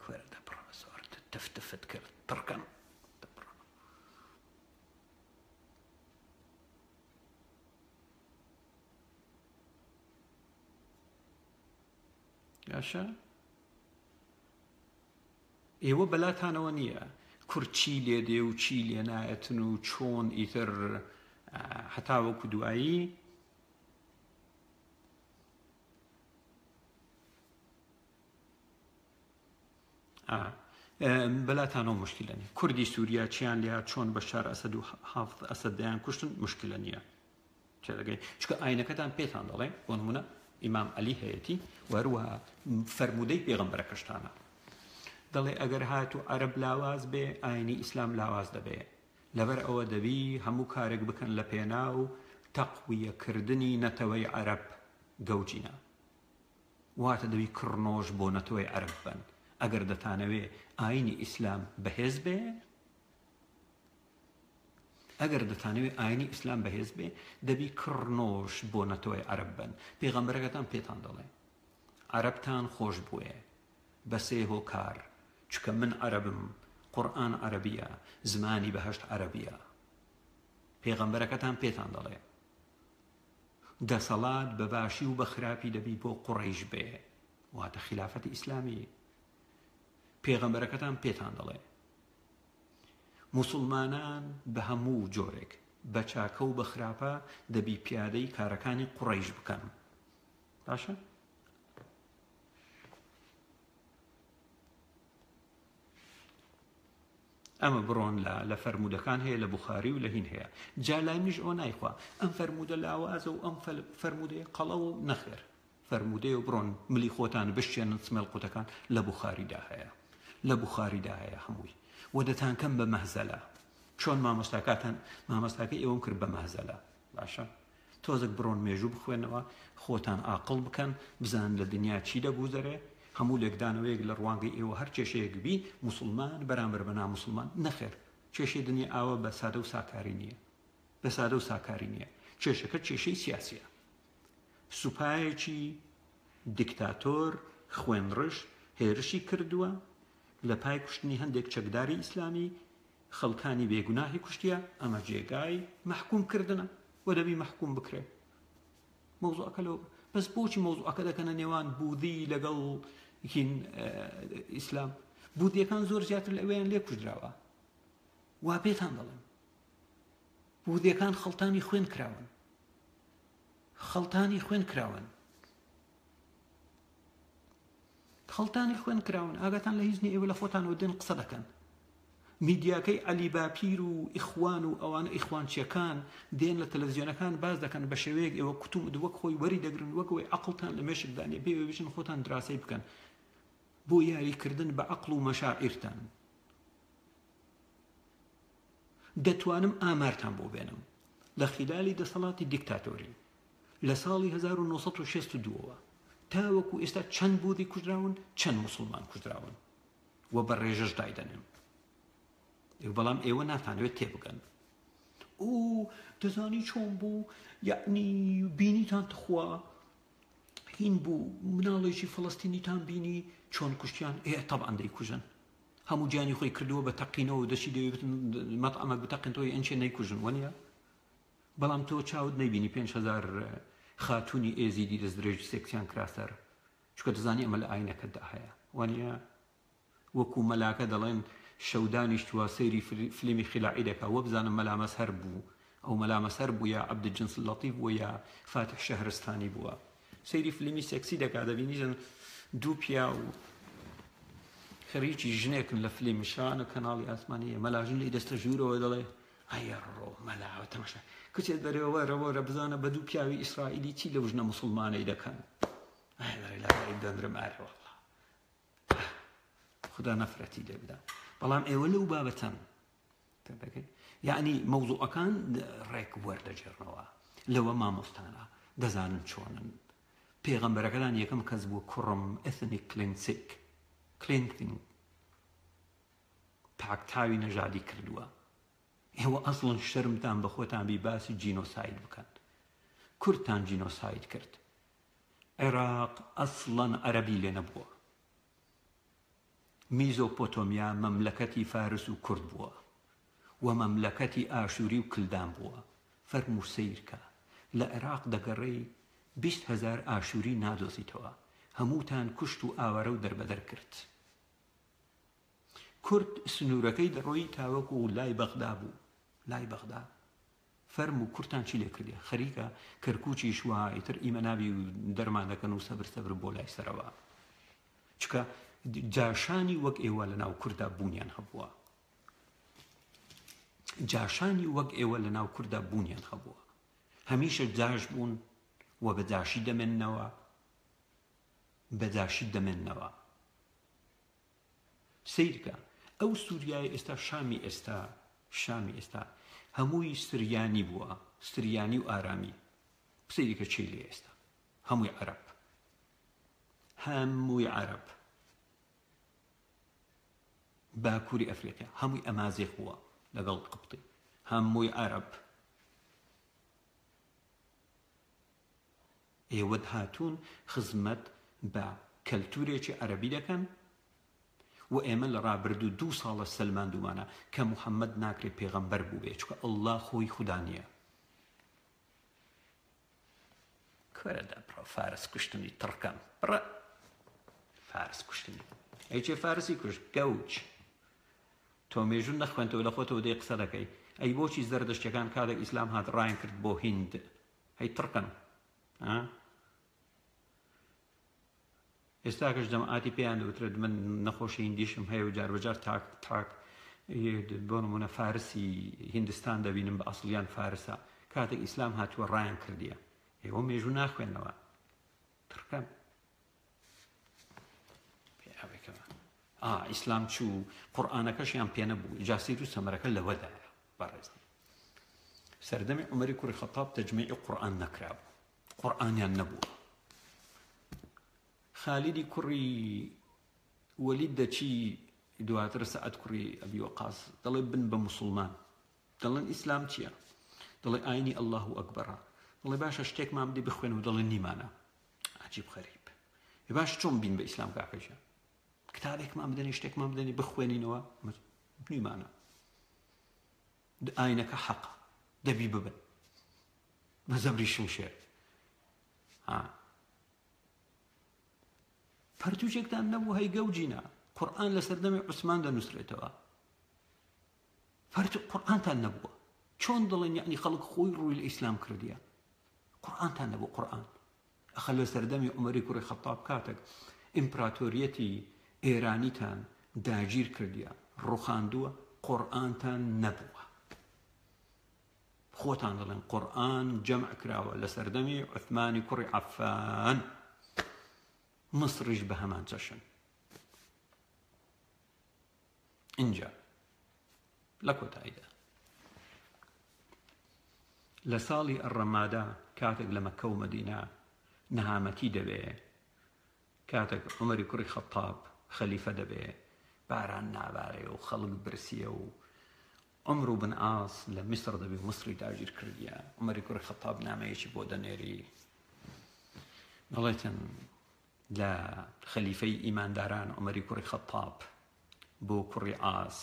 کوێردە پرۆفێسۆر تفتفت کرد پڕکەم. یاشە ئێوە بەلاتانەوە نییە کورد چی لێ دێ و چی لێ نایەتن و چۆن ئیتر هەتا وەکو دوایی بەلاتانەوە مشکلە نیە. کوردی سووریا چیان لێ چۆن بەشار ئەسەد و حافظ ئەسەدیان کوشتن مشکلە نییە. چێدەگەی چکە ئاینەکەتان پێتان دەڵێ بۆ نمونە ئیمام عەلی هەیەتی وەروەها فەرموودەی پێغەمبەرەکەشتانە دەڵێ ئەگەر هاتوو عەرەب لاواز بێ ئاینی ئیسلام لاواز دەبێ لەبەر ئەوە دەبی هەموو کارێک بکەن لە پێناو تەقویەکردنی نەتەوەی عەرەب گەوجینە واتە دەبی کڕنۆژ بۆ نەتەوەی عەرەب بن. ئەگەر دەتانەوێ ئاینی ئیسلام بەهێز بێ ئەگەر دەتانەوێ ئاینی ئیسلام بەهێز بێ دەبی کڕنۆش بۆ نەتەوەی عەرەب بن. پێغەمبەرەکەتان پێتان دەڵێ عەرەبتان خۆش بووێ بە سێ هۆکار چکە من عەرەبم قورئان عەرەبیە زمانی بەهەشت عەرەبیە. پێغەمبەرەکەتان پێتان دەڵێ دەسەڵات بە باشی و بە خراپی دەبی بۆ قوڕەیش بێ واتە خلافەتی ئیسلامی. پێغەمبەرەکەتان پێتان دەڵێ موسڵمانان بە هەموو جۆرێک بە چاکە و بە خراپە دەبی پیادەی کارەکانی قوڕەیش بکەن. باشە؟ ئەمە بڕۆن لە فەرمودەکان هەیە لە بوخاری و لە هین هەیە. جا لای منیش ئەوە نایخوا ئەم فەرمودە لاوازە و ئەم فەرمودەیە قەڵە و نەخێر فەرمودەیە و بڕۆن ملی خۆتان بشتێنن سمێڵ قوتەکان لە بوخاریدا هەیە لە بوخاریدا هەیە هەمووی و دەتان کەم بە مەهزەلە چۆن مامۆستاکە ئێوەم کرد بە مەهزەلە. باشە تۆزێک بڕۆن مێژوو بخوێنەوە خۆتان ئاقڵ بکەن بزان لە دنیا چی دەگوزەرێ هەموو لێکدانەوەیەک لە ڕوانگەی ئێوە هەر کێشەیەک بی موسڵمان بەرامبەر بە ناموسڵمان نەخێر کێشەی دنیا ئاوە بە سادە و ساکاری نییە بە سادە و ساکاری نییە. کێشەکە کێشەی سیاسیە. سوپایەکی دیکتاتۆر خوێنڕش هێرشی کردووە لە پای کوشتنی هەندێک چەکداری ئیسلامی خەڵکانی بێگوناهی کوشتیە ئەمە جێگای مەحکومکردنە و دەبی مەحکوم بکرێ. مەوزوعەکە لەوە بەس بۆچی مەوزوعەکە دەکەنە نێوان بوودی لەگەڵ ئیسلام؟ بوودیەکان زۆر زیاتر لە ئەوەیان لێ کوژراوە وا پێتان دەڵێن بوودیەکان خەڵتانی خوێن کراون خەڵتانی خوێن کراون ئاگاتان لە هیچ ئێوە لە خۆتانەوە دێن قسە دەکەن. میدیاکەی عەلی باپیر و ئیخوان و ئەوانە ئیخوانچیەکان دێن لە تەلەڤیزیۆنەکان باز دەکەن بە شێوەیەک ئێوە کوتوم وەک خۆی وەری دەگرن وەکەوەی عەقڵتان لە مێشکدانێ بێ بچن خۆتان دراسەی بکەن بۆ یاریکردن بە عەقڵ و مەشاعیرتان. دەتوانم ئامارتان بۆ بێنم لە خیلالی دەسەڵاتی دیکتاتۆری لە ساڵی 1962ەوە تاوەکو ئێستا چەند بوودی کوژراون چەند موسڵمان کوژراون و بە ڕێژەش دایدەنێن. بەڵام ئێوە ناتانوێت تێبگەن دەزانی چۆن بوو یعنی بینیتان تخوا هین بوو مناڵێکی فەڵەستینیتان بینی چۆن کوشتیان تەبعاً دەیکوژن هەموو گیانی خۆی کردووە بە تەقینەوە دەچی دەوێت مەطعەمەک بتەقینەوەی ئەنچێ نەیکوژن وەنیە. بەڵام تۆ چاوت نەیبینی 5,000 خاتوونی ئێزیدی دەستدرێژی سێکسیان کراسەر چکە دەزانی ئەمە لە ئاینەکەتدا هەیە وەنیە. وەکو مەلاکە دەڵێن شەودانیشتووە سەیری فلیمی خیلاعی دەکا وە بزانم مەلامەس هەر بوو ئەو مەلامەس هەر بوو یا عەبدولجنس لەطیف بووە یا فاتح شەهرستانی بووە سەیری فلیمی سێکسی دەکا دەبینیژن دوو پیا و خەریکی ژنێکن لە فلیم شانە کەناڵی ئاسمانیە مەلاژن لی دەستە ژوورەوە دەڵێ ئەیە ڕۆ مەلاوە تەماشا کچێت بەرەوە ڕەوەرە بزانە بە دوو پیاوی ئیسرائیلی چی لەو ژنە موسڵمانەی دەکەن دەندرم ئارە وەڵڵا خدا نەفرەتی لێ بدە. بەڵام ئێوە لەو بابەتەن یعنی مەوزوعەکان ڕێک وەردەجێڕنەوە لەوە مامۆستانە دەزانن چۆنن. پێغەمبەرەکەدان یەکەم کەس بووە کوڕم ئەثنیک کلینسینگ پاکتاوی نەژادی کردووە. ئێوە ئەسڵن شەرمتان بە خۆتان بی باسی جینۆساید بکەن. کوردتان جینۆساید کرد. عێراق ئەسڵەن عەرەبی لێ نەبووە. میزۆپۆتۆمیا مەملەکەتی فارس و کورد بووە و مەملەکەتی ئاشووری و کلدان بووە. فەرموو سەیرکە لە عێراق دەگەڕێی 20,000 ئاشووری نادۆزیتەوە هەمووتان کوشت و ئاوارە و دەربەدەر کرد. کورد سنوورەکەی دەڕۆی تاوەکو و لای بەغدا بوو لای بەغدا فەرم و کورتان چی لێ کردی خەریکە کەرکووچی شووە ئیتر ئیمە نابی و دەرمان دەکەن و سەبر بۆ لای سەرەوە چکە جاشانی وەک ئێوە لە ناو کووردا بوونیان هەبووە جاشانی وەک ئێوە لە ناو کووردا بوونیان هەبووە هەمیشە جاش بوون و بەجاشی دەمێننەوە سیرکە ئەو سووریای ئێستا شامی ئێستا هەمووی سریانی بووە سریانی و ئارامی سیرکە چی لێ ئێستا هەمووی عەرەب باکووری ئەفریقیا هەمووی ئەمازیغ بووە لەگەڵ قبطی هەمووی عەرەب ئێوە هاتوون خزمەت بە کەلتورێکی عەرەبی دەکەن و ئێمە لە ڕابردوو 2 ساڵە سەلماندومانە کە موحەممەد ناکرێت پێغەمبەر بوو بێ چکە ئەڵڵا خۆی خوددا نییە کۆرەدا بڕە فارس کوشتنی تڕکەم بڕە فارس کوشتنی ئەیچێ فارسی کوشت گەوچ تۆ مێژوون نەخوێنتەوە لە خۆتەوە دەی قسە دەکەی ئەی بۆچی زەردەشتەکان کاتێک ئیسلام هات ڕایان کرد بۆ هیند هەی تڕکەن ئێستاکەش جەماعاتی پێیان دەوترێت من نەخۆشی هیندیشم هەیە و جاربەجار تاک بۆ نمونە فارسی هیندستان دەبینم بە ئەسڵیان فارسە کاتێک ئیسلام هاتووە ڕایان کردیە ئێوە مێژوو ناخوێنەوە تڕکەن ئیسلام چوو قورئانەکەشیان پێ نەبوو جاسیر و سەمەرەکە لەوەدایە بەڕێزم سەردەمی عومەری کوڕی خەتاب تەجمیعی قورئان نەکرابوو قورئانیان نەبووە خالیدی کوڕی وەلید دەچی دواتر سەعەد کوڕی ئەبی وەقاس دەڵێ بن بە موسڵمان دەڵێن ئیسلام چییە دەڵێ ئاینی ئەڵڵاه ئەکبەرە دەڵێ باشە شتێکمان بدەی بخوێن و دەڵێ نیمانە عەجیب غەریب باش چۆن بین بە ئیسلام کاکەشە کتابێکمان بدەنی شتێکمان بدەنی بخوێنینەوە نیمانە ئاینەکە حەقە دەبی ببن بە زەبری شمشێر پەرتوچێکتان نەبوو هەی گەوجینە قورئان لە سەردەمی عوسمان دەنووسرێتەوە قورئانتان نەبووە چۆن دەڵێن یعنی خەڵک خۆی ڕووی لە ئیسلام کردیە قورئانتان نەبوو قورئان ئەخە لە سەردەمی عومەری کوڕی خەتاب کاتێک ئیمپراتۆریەتی ئێرانیتان داگیر کردیە ڕوخاندووە قورئانتان نەبووە خۆتان دەڵێن قورئان جەمع کراوە لە سەردەمی عوثمانی کوڕی عەفان مصریش بە هەمان چەشن اینجا لە کۆتاییدا لە ساڵی ئەڕەمادا کاتێک لە مەککە و مەدینە نەهامەتی دەبێ کاتێک عومەری کوڕی خەتاب خەلیفە دەبێ باران نابارێ و خەڵک برسیە و عمرو بن عاس لە میسر دەبێ مصری داگیر کردیە عومەری کوڕی خەتاب نامەیەکی بۆ دەنێری دەڵێتن لە خەلیفەی ئیمانداران عومەری کوڕی خەتاب بۆ کوڕی عاس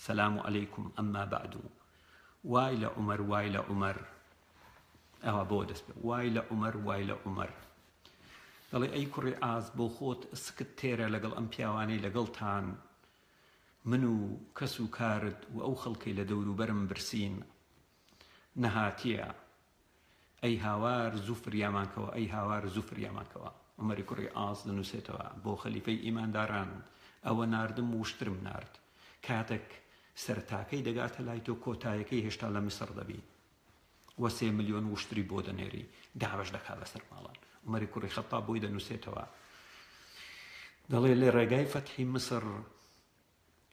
سەلام عەلەیکم ئەمما بەعد وای لە عومەر وای لە عومەر ئەوە بۆ دەست پێ وای لە عومەر وای لە عومەر دەڵێ ئەی کوڕی عاس بۆ خۆت سکت تێرە لەگەڵ ئەم پیاوانەی لەگەڵتان من و کەس و کارت و ئەو خەڵکەی لە دەور و بەرم برسین نەهاتیە ئەی هاوار زوو فریامانکەوە ئەی هاوار زوو فریامانکەوە عومەری کوڕی عاس دەنووسێتەوە بۆ خەلیفەی ئیمانداران ئەوە ناردم و شترم نارد کاتێک سەرتاکەی دەگاتە لای تۆ کۆتایەکەی هێشتا لە میسر دەبی و 3 ملیۆن وشتری بۆ دەنێری داوەش دەکا بەسەر ماڵان عومەری کوڕی خەتاب بۆی دەنووسێتەوە دەڵێ لێ ڕێگای فەتحی مسر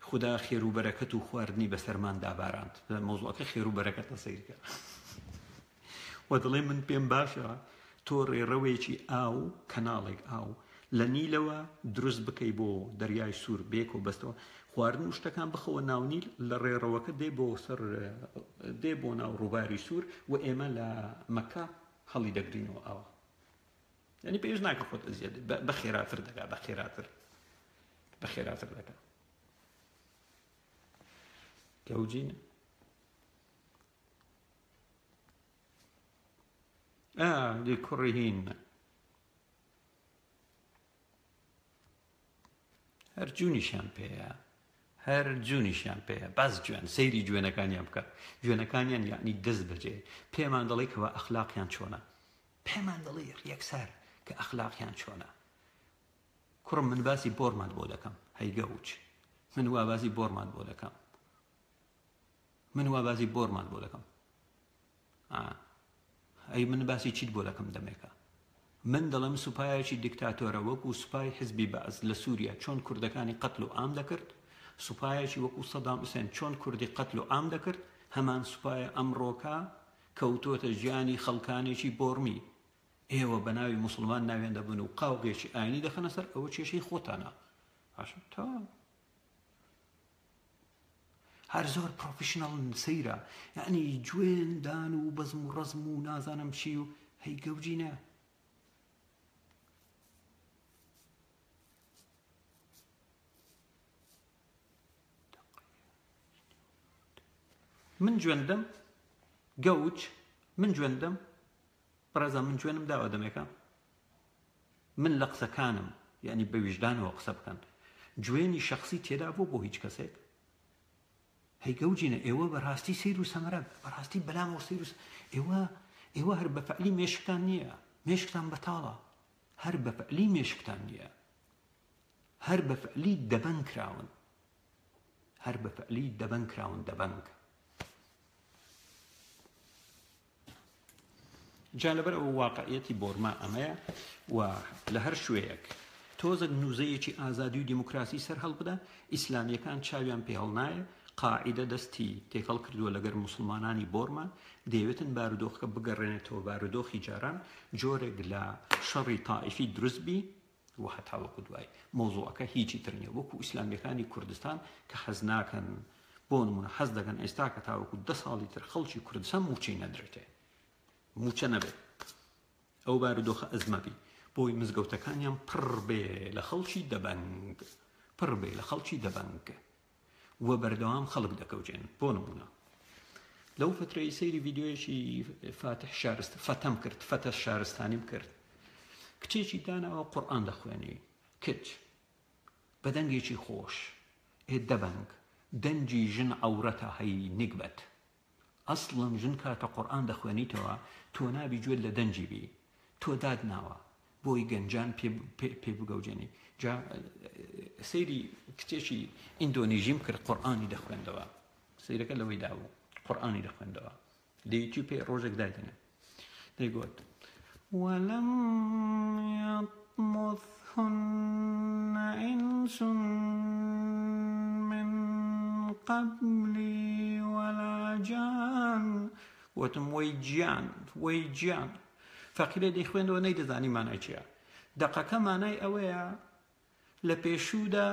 خدا خێر و بەرەکەت و خواردنی بەسەرمان داباراند مۆزوعەکە خێر و بەرەکەتە سەیرکە و دەڵێ من پێم باشە تۆ ڕێڕەوێکی ئاو کەناڵێک ئاو لە نیلەوە دروست بکەی بۆ دەریای سوور بێک و بەستەوە خواردن و شتەکان بخەوە ناونیل لە ڕێڕەوەکە دێ بۆ ناو ڕووباری سوور و ئێمە لە مەکە هەڵی دەگرینەوە ئەوە یعنی پێش ناکە خۆت ئەزیێت بە خێراتر دەکا بە خێراتر دەکا کەوجینە دی کوڕی هین هەر جوونیشان پێەیە هەر جوونیشیان پێەیە باز جوێن سەیری جوێنەکانیان بکە جوێنەکانیان یعنی دەست بەجێ پێمان دەڵێ کەەوە ئەخلاقیان چۆنە پێمان دەڵێ یەکسەر کە ئەخلاقیان چۆنە کوڕم من باسی بۆرمان بۆ دەکەم هەیگەوچ من وا باسی بۆرمان بۆ دەکەم من وا باسی بۆرمان بۆ دەکەم ئەی من باسی چیت بۆ دەکەم دەمێکە من دەڵێم سوپایەکی دیکتاتۆرە وەکو سوپای حزبی بەعز لە سووریا چۆن کوردەکانی قەتل و ئام دەکرد سوپایەکی وەکو سەدام حوسێن چۆن کوردی قەتل و ئام دەکرد هەمان سوپایە ئەمڕۆکە کەوتۆتە ژیانی خەڵکانێکی بۆرمی ئێوە بە ناوی موسڵمان ناوێن دەبن و قاوغێکی ئاینی دەخەنە سەر ئەوە کێشەی خۆتانە تا هەر زۆر پرۆفیشنەڵ سەیرە یعنی جوێن دان و بەزم و ڕەزم و نازانم چی و هەی گەوجینە من جوێندەم گەوچ من جوێندەم بەڕێزە من جوێنم داوە دەمێکە من لە قسەکانم یعنی بە ویژدانەوە قسە بکەن جوێنی شخصی تێدا بۆ هیچ کەسێک هەی گەوجینە ئێوە بەڕاستی سیر و سەمەرە بەڕاستی بەلامەوە سیر و ئێوە هەر بە فەعلی مێشکتان نییە مێشکتان بەتاڵە هەر بە فەعلی مێشکتان نییە هەر بە فەعلی دەبەنگ کراون هەر بە فەعلی دەبەنگ کراون دەبەنگ جا لەبەر ئەو واقعیەتی بۆرما ئەمەیە و لە هەر شوەیەک تۆزێک نووزەیەکی ئازادی و دیموکراسی سەر هەڵبدا ئیسلامیەکان چاویان پێ هەڵنایە قاعدە دەستی تێکەڵ کردووە لەگەر موسڵمانانی بۆرما دەیەوێتن بارودۆخەکە بگەڕێنێتەوە بارودۆخی جاران جۆرێک لە شەڕی تائیفی دروستبی و هەتا وەکو دوای مۆزوعەکە هیچی تر نییە وەکو ئیسلامیەکانی کوردستان کە حەز ناکەن بۆ نمونە حەز دەکەن ئێستا کە تاوەکو 10 ساڵی تر خەڵکی کوردستان موچەی نەدرێتێ موچە نەبێت ئەو بارودۆخە ئەزمەبی بۆی مزگەوتەکانیان پڕ بێ لە خەڵکی دەبەنگ پڕ بێ لە خەڵکی دەبەنگ وە بەردەوام خەڵک دەکەوجێن بۆ نمونە لەو فترەی سەیری ڤیدیۆیەکی فاتح شارست فەتەم کرد فەتە شارستانیم کرد کچێکی داناوە قورئان دەخوێنی کچ بە دەنگێکی خۆش دەبەنگ دەنجی ژن عەورەتە هەی نیگبەت ئەسڵم ژن کاتە قورئان دەخوێنیتەوە تۆ نابی گوێت لە دەنجی بی تۆ داد ناوە بۆی گەنجان پێ بگەوجێنی جا سەیری کچێکی ئیندۆنیژیم کرد قورئانی دەخوێندەوە سەیرەکە لەوەی دابوو قورئانی دەخوێندەوە لە یوتیوب ڕۆژێک دایدنێ دەیگوت وەلەم يطمثهن إنس من قبلي ولا جان وتم وەی گیان فەقیرە دەیخوێندەوە نەیدەزانی مانای چییە دەقەکە مانای ئەوەیە لە پێشوودا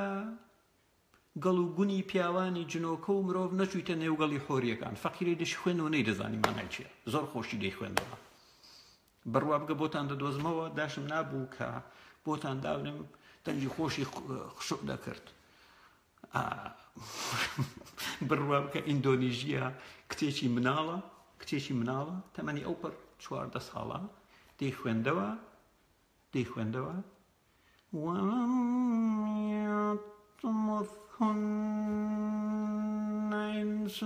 گەڵ و گونی پیاوانی جنۆکە و مرۆڤ نەچوویتە نێوگەڵی حۆریەکان فەقیرە دەشی خوێندەوە نەیدەزانی مانای چییە زۆر خۆشی دەیخوێندەوە بڕوا بگە بۆتان دەدۆزمەوە داشم نابوو کە بۆتان داونم دەنجی خۆشی خشوع دەکرد بڕوا بکە ئیندۆنیژیە کتێکی مناڵە تەمەنی ئەو پڕ 14 ساڵە دەیخوێندەوە وَلَمْ يَطْمُثْهُنَّ إِنسٌ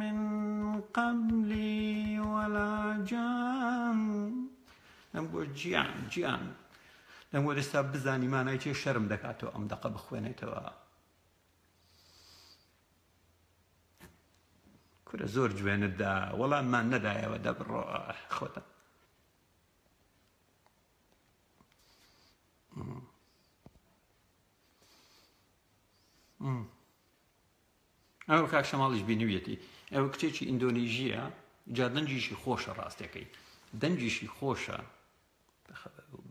مِّن قَبْلِي وَلَا جَانٌ ئەمگوت گیان ئەمگوت ئێستا بزانی مانای چێ شەرم دەکاتەوە ئەم دەقە بخوێنێتەوە کورە زۆر جوێنتدا وەڵاممان نەدایەوە دەبڕۆ خۆتە ئەو کاک شەماڵیش بینویەتی ئەوە کچێکی ئیندۆنیژیە جا دەنجیشی خۆشە ڕاستەکەی دەنجیشی خۆشە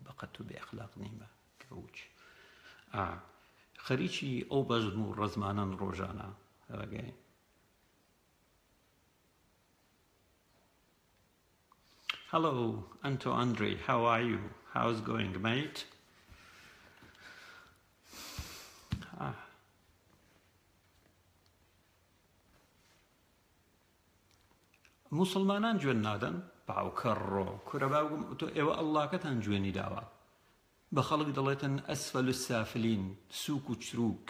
بەقەت و بێئەخلاق نیمە کەوچ خەریکی ئەو بەزم و ڕەزمانەن ڕۆژانە ئەوەگەی Hello, Anto Andre. How are you? How's going, mate? مسلمانان جوێن نادەن باوکەڕۆ کورە باوگم تۆ ئێوە ئەڵڵاکەتان جوێنی داوە بە خەڵک دەڵێتن ئەسفەل السافلین سووک و چروک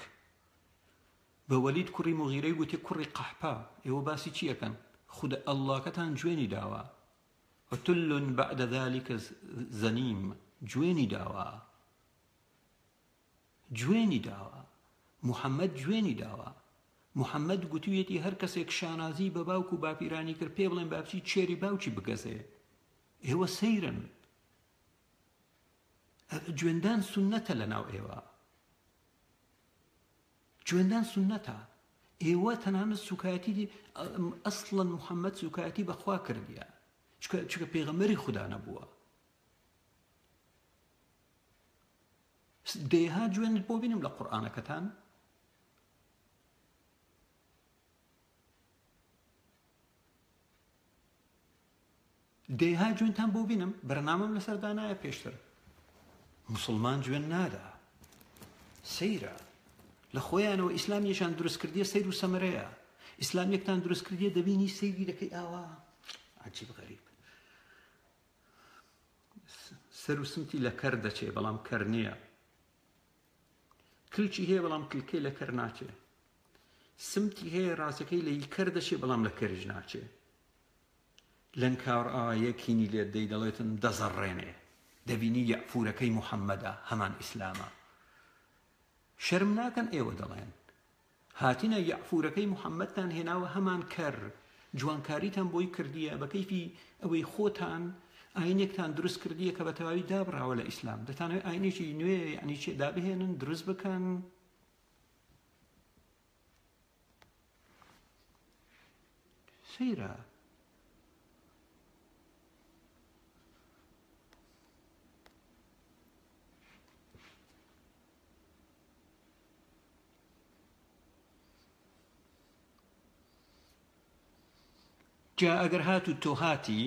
بە وەلید کوڕی مغیرەی گوتی کوڕی قەحپا ئێوە باسی چیەکەن خودە ئەڵڵاکەتان جوێنی داوە وتل بعد ذلك زنیم جوێنی داوە محەممەد جوێنی داوە محەممەد گوتوویەتی هەر کەسێک شانازی بە باوک و باپیرانی کرد پێ بڵێن باپچی چێری باوکی بگەزێ ئێوە سەیرن جوێندان سونەتە لەناو ئێوە جوێندان سونەتە ئێوە تەنانەت سوکایەتی ئەسڵەن محەممەد سوکایەتی بەخوا کردیە چکە پێغەمبەری خوددا نەبووە دێها جوێنت بۆ بینم لە قورئانەکەتان دێها جوێنتان بۆ بینم بەرنامەم لەسەر دانایە پێشتر مسلمان جوێن نادا سەیرە لە خۆیانەوە ئیسلامیەشان دروست کردیە سەیر و سەمەرەیە ئیسلامیەکتان دروست کردیە دەبینی سەیری دەکەی ئاوا عجیب غەریب سەر و سمتی لە کەر دەچێ بەڵام کەر نییە کلچی هەیە بەڵام کلکەی لە کەر ناچێ سمتی هەیە ڕاستەکەی لە کەر دەچێ بەڵام لە کەرش ناچێ لەنکاوڕ ئایەکینی لێ دەی دەڵێتن دەزەڕێنێ دەبینی یەعفورەکەی محەممەدە هەمان ئیسلامە شەرم ناکەن ئێوە دەڵێن هاتینە یەعفورەکەی محەممەدتان هێناوە هەمان کەر جوانکاریتان بۆی کردیە بە کەیفی ئەوەی خۆتان ئاینێکتان دروست کردیە کە بە تەواوی دابڕاوە لە ئیسلام دەتانەوێت ئاینێکی نوێ یعنی چێ دابهێنن دروست بکەن سەیرە جا ئەگەر هاتو تۆ هاتی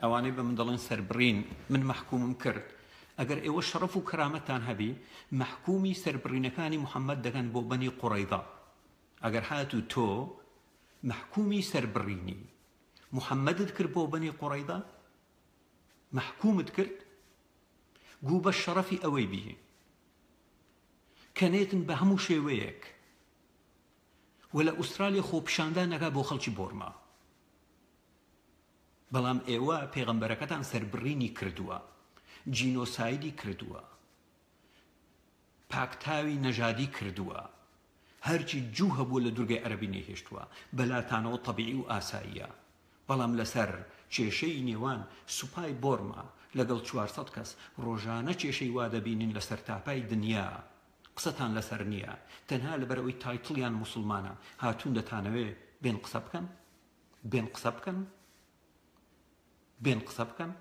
ئەوانەی بە من دەڵێن سەربڕین من مەحکومم کرد ئەگەر ئێوە شەڕەف و کەرامەتتان هەبی مەحکومی سەربڕینەکانی محەممەد دەکەن بۆ بەنی قوڕەیضا ئەگەر هاتو تۆ مەحکومی سەربڕینی محەممەدت کرد بۆ بەنی قوڕەیضا مەحکومت کرد گوو بە شەڕەفی ئەوەی بی کەنێتن بە هەموو شێوەیەک و لە ئوسترالیا خۆپیشاندان نەکا بۆ خەڵکی بۆرما بەڵام ئێوە پێغەمبەرەکەتان سەربڕینی کردووە جینۆسایدی کردووە پاکتاوی نەژادی کردووە هەرچی جوو هەبووە لە دوورگەی عەرەبی نەهێشتووە بەلاتانەوە تەبیعی و ئاساییە بەڵام لەسەر کێشەی نێوان سوپای بۆرما لەگەڵ 400 کەس ڕۆژانە کێشەی وا دەبینن لەسەر تاپای دنیا قسەتان لەسەر نییە تەنها لەبەرەوەی تایتڵیان موسڵمانە هاتوون دەتانەوێ بێن قسە بکەن بێن قسە بکەن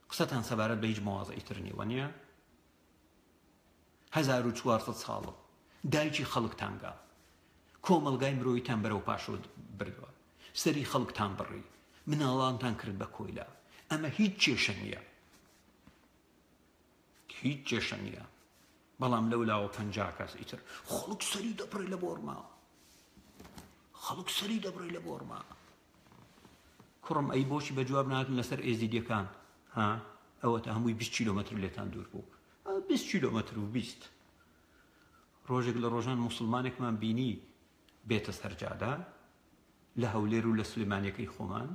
قسەتان سەبارەت بە هیچ مواضعی تر نیوە نییە 1400 ساڵە دایکی خەڵکتانگا کۆمەلگای مرۆیتان بەرەو پاشۆ بردووە سەری خەڵکتان بڕی مناڵانتان کرد بە کۆیلا ئەمە هیچ کێشە نییە بەڵام لەولاوە 50 کەس ئیتر خەڵک سەری دەبڕی لە بۆرما کوڕم ئەی بۆچی بە جواب ناتون لەسەر ئێزیدیەکان ئەوە تا هەمووی 20 کیلۆمەتر لێتان دوور بوو 20 کیلۆمەتر و 20 ڕۆژێک لە ڕۆژان موسڵمانێکمان بینی بێتە سەرجادا لە هەولێر و لە سلێمانیەکەی خۆمان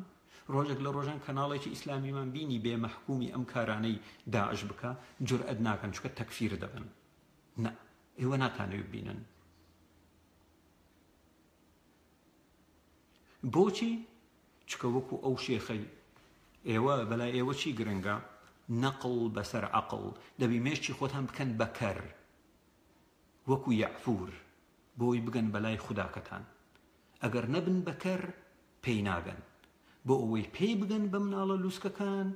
ڕۆژێک لە ڕۆژان کەناڵێکی ئیسلامیمان بینی بێ مەحکومی ئەم کارانەی داعش بکە جورئەت ناکەن چکە تەکفیر دەبن نە ئێوە ناتانەوێت بینن بۆچی چکە وەکو ئەو شێخەی ئێوە بەلای ئێوە چی گرنگە نەقڵ بەسەر عەقڵ دەبی مێشتی خۆتان بکەن بەکەر وەکو یەعفور بۆی بگەن بەلای خوداکەتان ئەگەر نەبن بەکەر پێی ناگەن بۆ ئەوەی پێی بگەن بە مناڵە لووسکەکان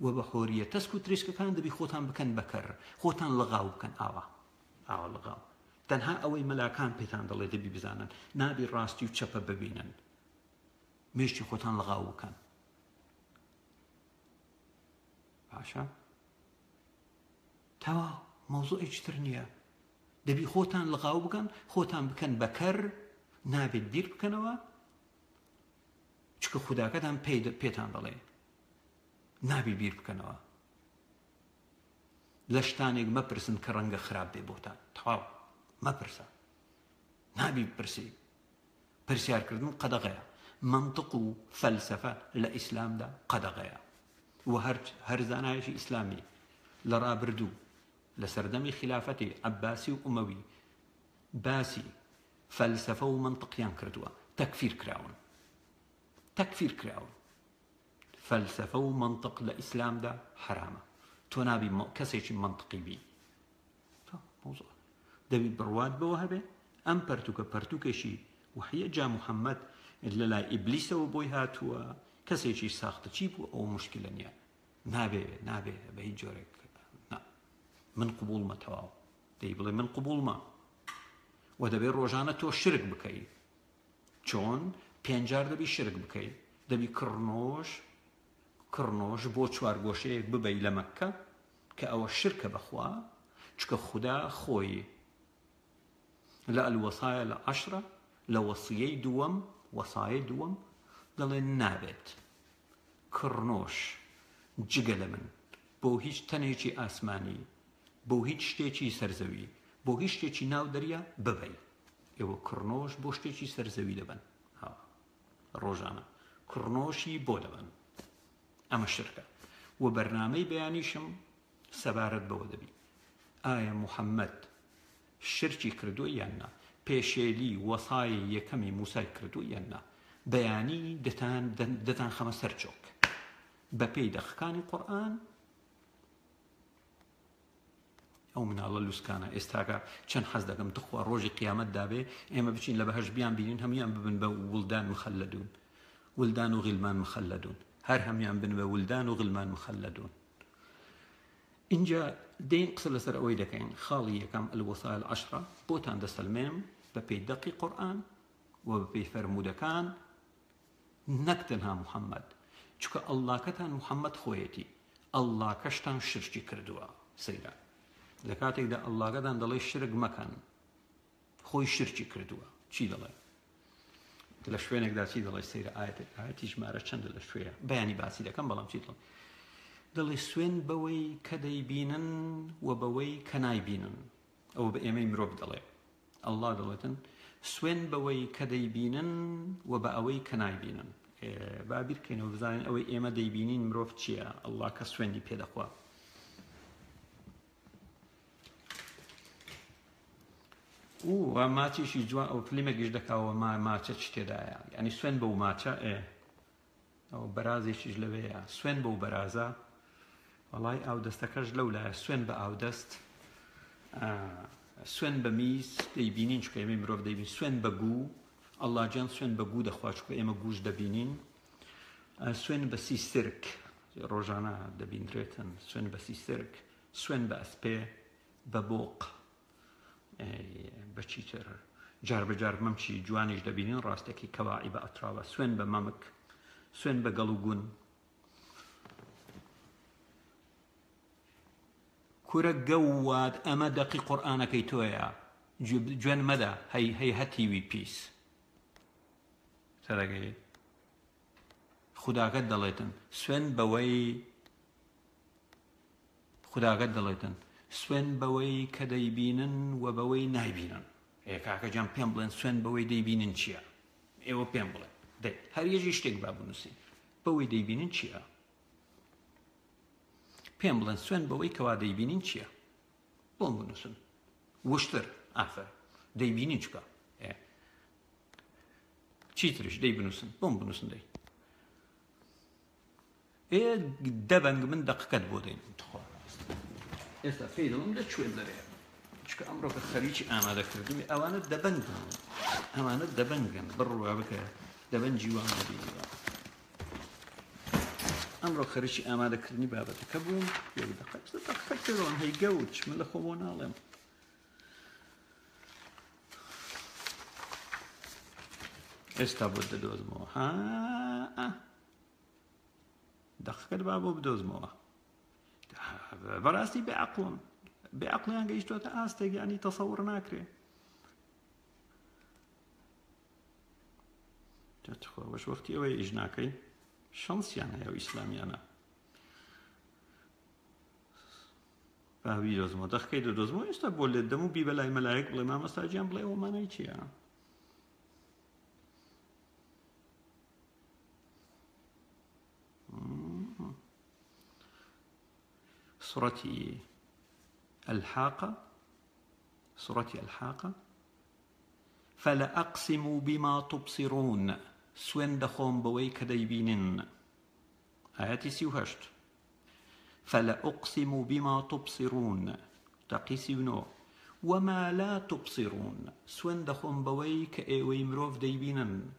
و بە خۆریە تەسک و تریسکەکان دەبی خۆتان بکەن بەکەر خۆتان لەغاو بکەن ئاوا لەغاو تەنها ئەوەی مەلاکان پێتان دەڵێ دەبی بزانن نابی ڕاستی و چەپە ببینن مێشتی خۆتان لەغاو بکەن باشە تەواو مەوزوعێکی تر نییە دەبی خۆتان لەغاو بکەن خۆتان بکەن بەکەر نابێت بیر بکەنەوە چکە خوداکەتان پێتان دەڵێ نابی بیر بکەنەوە لە شتانێک مەپرسن کە ڕەنگە خراپ بێ بۆتان تەواو مەپرسە نابی بپرسی پرسیارکردن قەدەغەیە منطق و فەلسەفە لە ئیسلامدا قەدەغەیە و هەر زانایەکی ئیسلامی لە ڕابردوو لە سەردەمی خلافەتی عەباسی و ئومەوی باسی فەلسەفە و منطقیان کردووە تەکفیر کراون فەلسەفە و منطق لە ئیسلامدا حرامە تۆ نابی کەسێکی منطقی بی دەبی بڕوات بەوە هەبێ ئەم پەرتوکێکی وحیە جا محەممەد لە لای ئیبلیسەوە بۆی هاتووە کەسێکی ساختە چی بوو ئەو مشکلە نییە نابێ بە هیچ جۆرێک من قبولمە تەواو دەی بڵێ من قبولمە و دەبێت ڕۆژانە تۆ شرک بکەی چۆن پێنجار دەبی شرک بکەی دەبی کڕنۆش بۆ چوارگۆشەیەک ببەی لە مەککە کە ئەوە شرکە بەخوا چکە خوددا خۆی لە ئەلوەسایە لە عەشرە لە وەسیەی دووەم دەڵێ نابێت کڕنۆش جگە لە من بۆ هیچ تەنێکی ئاسمانی بۆ هیچ شتێکی سەرزەوی بۆ هیچ شتێکی ناو دەریا ببەی ئێوە کڕنۆش بۆ شتێکی سەرزەوی دەبن ڕۆژانە کڕنۆشی بۆ دەبن ئەمە شرکە و بەرنامەی بەیانیشم سەبارەت بەوە دەبی ئایا محەممەد شرکی کردووە یان نا پێشێلی وەسای یەکەمی موسای کردووە یان نا بەیانی دەتان خەمە سەر چۆک بە پێی دەقەکانی قورئان ئەو مناڵە لوسکانە ئێستاکە چەند حەز دەکەم تخوا ڕۆژی قیامەت دابێ ئێمە بچین لە بەهەشت بیان بینین هەمویان ببن بە ولدان مخەلەدون ولدان و غیلمان مخەلەدون هەر هەمویان بن بە ولدان و غیلمان مخەلەدون اینجا دێن قسە لەسەر ئەوەی دەکەین خاڵی یەکەم الوەسایل عەشرە بۆتان دەسەلمێم بە پێی دەقی قورئان و بە پێی فەرموودەکان نەک تەنها محەممەد چکە ئەڵڵاکەتان محەممەد خۆیەتی ئەڵڵاکەشتان شرکی کردووە سەیرە لە کاتێکدا ئەڵڵاکەتان دەڵێ شرک مەکەن خۆی شرکی کردووە چی دەڵێ لە شوێنێکدا چی دەڵێ سەیرە ئاەتی ژمارە چەندە لە شوێیە بەیانی باسی دەکەم بەڵام چی دەڵێ سوێن بەوەی کە دەیبینن و بەوەی کە نایبینن ئەوە بە ئێمەی مرۆڤ دەڵێ ئەڵڵا دەڵێتن سوێن بەوەی کە دەیبینن و بە ئەوەی کە نایبینن با بیرکەینەوە بزانین ئەوەی ئێمە دەیبینین مرۆڤ چییە ئەڵڵا کە سوێندی پێدەخوا و ماچێکی جوان ئەو فلیمێکیش دەکاوە ماچە چ تێدایە یعنی سوێن بەو ماچە ئەو بەرازێکیش لەوەیە سوێن بەو بەرازە وەڵای ئاودەستەکەش لەولایە سوێن بە ئاودەست سوێن بە میز دەیبینین چکە ئێمە مرۆڤ دەیبین سوێن بە گوو ئەڵڵا جیان سوێن بە گوو دەخوا چکە ئێمە گووش دەبینین سوێن بە سیسرک ڕۆژانە دەبیندرێتن سوێن بە سیسرک سوێن بە ئەسپێ بە بۆق بەچی تر جار بەجار مەمچی جوانیش دەبینین ڕاستێکی کەواعی بە ئەتراوە سوێن بە مەمک سوێن بە گەڵ و گون کورە گەواد ئەمە دەقی قورئانەکەی تۆیە گوێن مەدە هەی هەتیوی پیس سەرەگەی خوداکەت دەڵێتن سوێن بەوەی خوداکەت دەڵێتن سوێن بەوەی کە دەیبینن و بەوەی نایبینن کاکە جان پێم بڵێن سوێن بەوەی دەیبینن چییە ئێوە پێم بڵێن هەر یەژی شتێک با بنووسین بەوەی دەیبینن چییە پێم بڵێن سوێن بەوەی کەوا دەیبینین چییە بۆم بنووسن وشتر ئافر دەیبینین چکە چیترش دەی بنووسن بۆم بنووسن دەی دەبەنگ من دەقەکەت بۆ دەین ئێستا پێی دەڵم لە کوێ دەرێ چکە ئەمڕۆ کە خەریکی ئامادەکردمی ئەوانە دەبەنگن ئەوانە دەبەنگن بڕوا بکە دەبەن جیوان دەبینی ئەمڕۆ خەریکی ئامادەکردنی بابەتەکە بووم دەقەکەەوەم هەی گەوت من لە خۆ بۆ ناڵێم ئێستا بۆ دەدۆزمەوە دەقەکەت با بۆ بدۆزمەوە بەڕاستی بێعەقڵم بێعەقڵیان گەیشتووەتە ئاستێک یعنی تەسەوڕ ناکرێ وەش وەختی ئەوەی ئیش ناکەی شانسیان هەیە و ئیسلامیانە باوی دۆزمەوە دەخکەی دەدۆزمەوە ئێستا بۆ لێت دەم و بی بەلای مەلایەک بڵێ مامەستاجیان بڵێ ئەومانەی چییە سورة الحاقة فلا أقسم بما تبصرون سوين دخون بوي كديبينين آياتي 38 فلا أقسم بما تبصرون تقيسي بنو وما لا تبصرون سوين دخون بوي كأيوي مروف ديبينن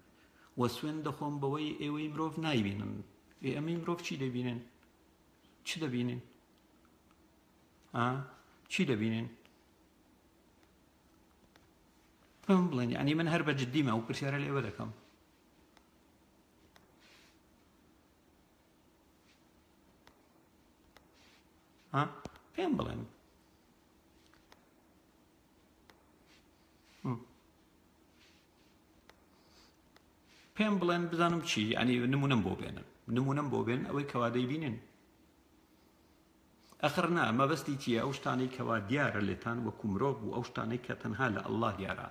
وسوين دخون بوي أيوي مروف نايبينن أمي مروف چي ديبينن چي دبينن چي دبينن فهم بلين يعني من هربة جديمة أو برسيارة لي ودكم فهم بلين فهم بلين بزانم چي يعني نمونم بوبين أو كوادي بينن أخرنا ما بس ديتي أوشتاني كوا ديار اللتان وكمروب وأوشتاني كتنها لله ديارا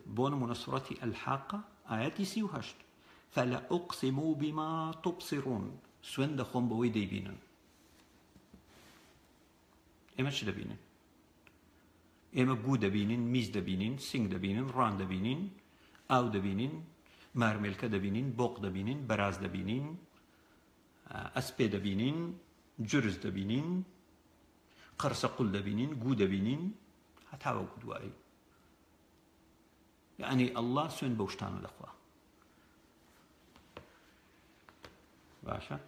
بون من سورة الحاقة آياتي 38 فلا أقسم بما تبصرون سوين دخون بوي ديبينن إما چه دبينن إما قو دبينن ميز دبينن سنگ دبينن ران دبينن أو دبينن مارملكة دبينن بوق دبينن براز دبينن أسبي دبينن جرز دبينين قرص قل دبينين قو دبينين حتى وقدوائي يعني الله سوين بوشتان الأخوة باشا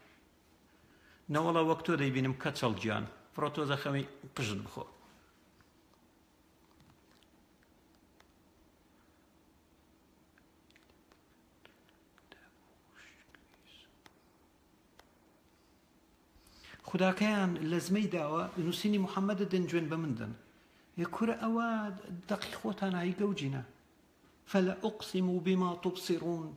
نولا وقتو ديبينم كتشل جيان فروتو زخمي قجد بخو خداكيان لازمي داوا نسيني محمد دنجوين بمندن يكور أواد دقيق وطانا يقوجنا فلا أقسم بما تبصرون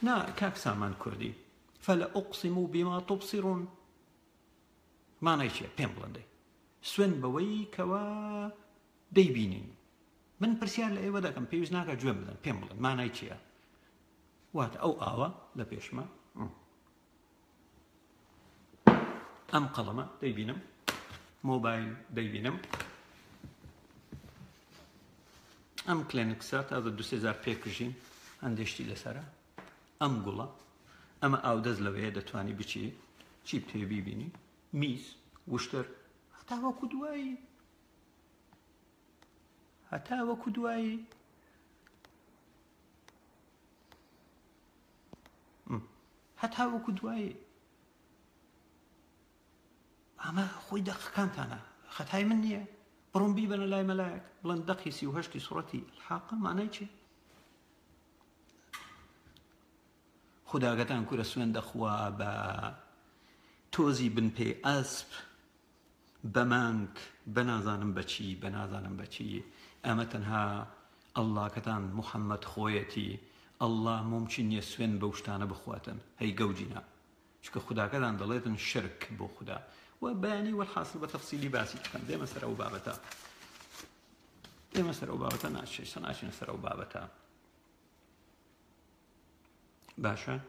نا كاك سامان كردي فلا أقسم بما تبصرون ما نايشي بين بلندي سوين بوي كوا ديبينين من برسيار لأيوة داكم بيوز ناكا جوين بدن بين بلن ما نايشي وات أو آوا لبيشما أم قلمة ديبينم موبايل ديبينم أم كلينكسات هذا 2000 بيكجين عندشتي لسرا أم قولا أما أو دزلوية دتواني بچي چي بتوي بيبيني ميز وشتر حتى وكو دوائي حتى وكو دوائي أما خوي دق كانت أنا ختاي مني برون بيبنا لاي ملاك بلان دقي سيوهشتي صورتي الحاقة ما نايشي خدا قتان كورا سوين دخوا با توزي بن بي أسب بمانك بنازانم بچي أما تنها الله كتان محمد خويتي الله ممكن يسوين بوشتانا بخواتن هي قوجنا شكو خدا كتان دليتن شرك بو خدا وبياني والحاصل بتفصيلي باسي كان ديما سرعو بابتا ناشي نسرعو بابتا باشا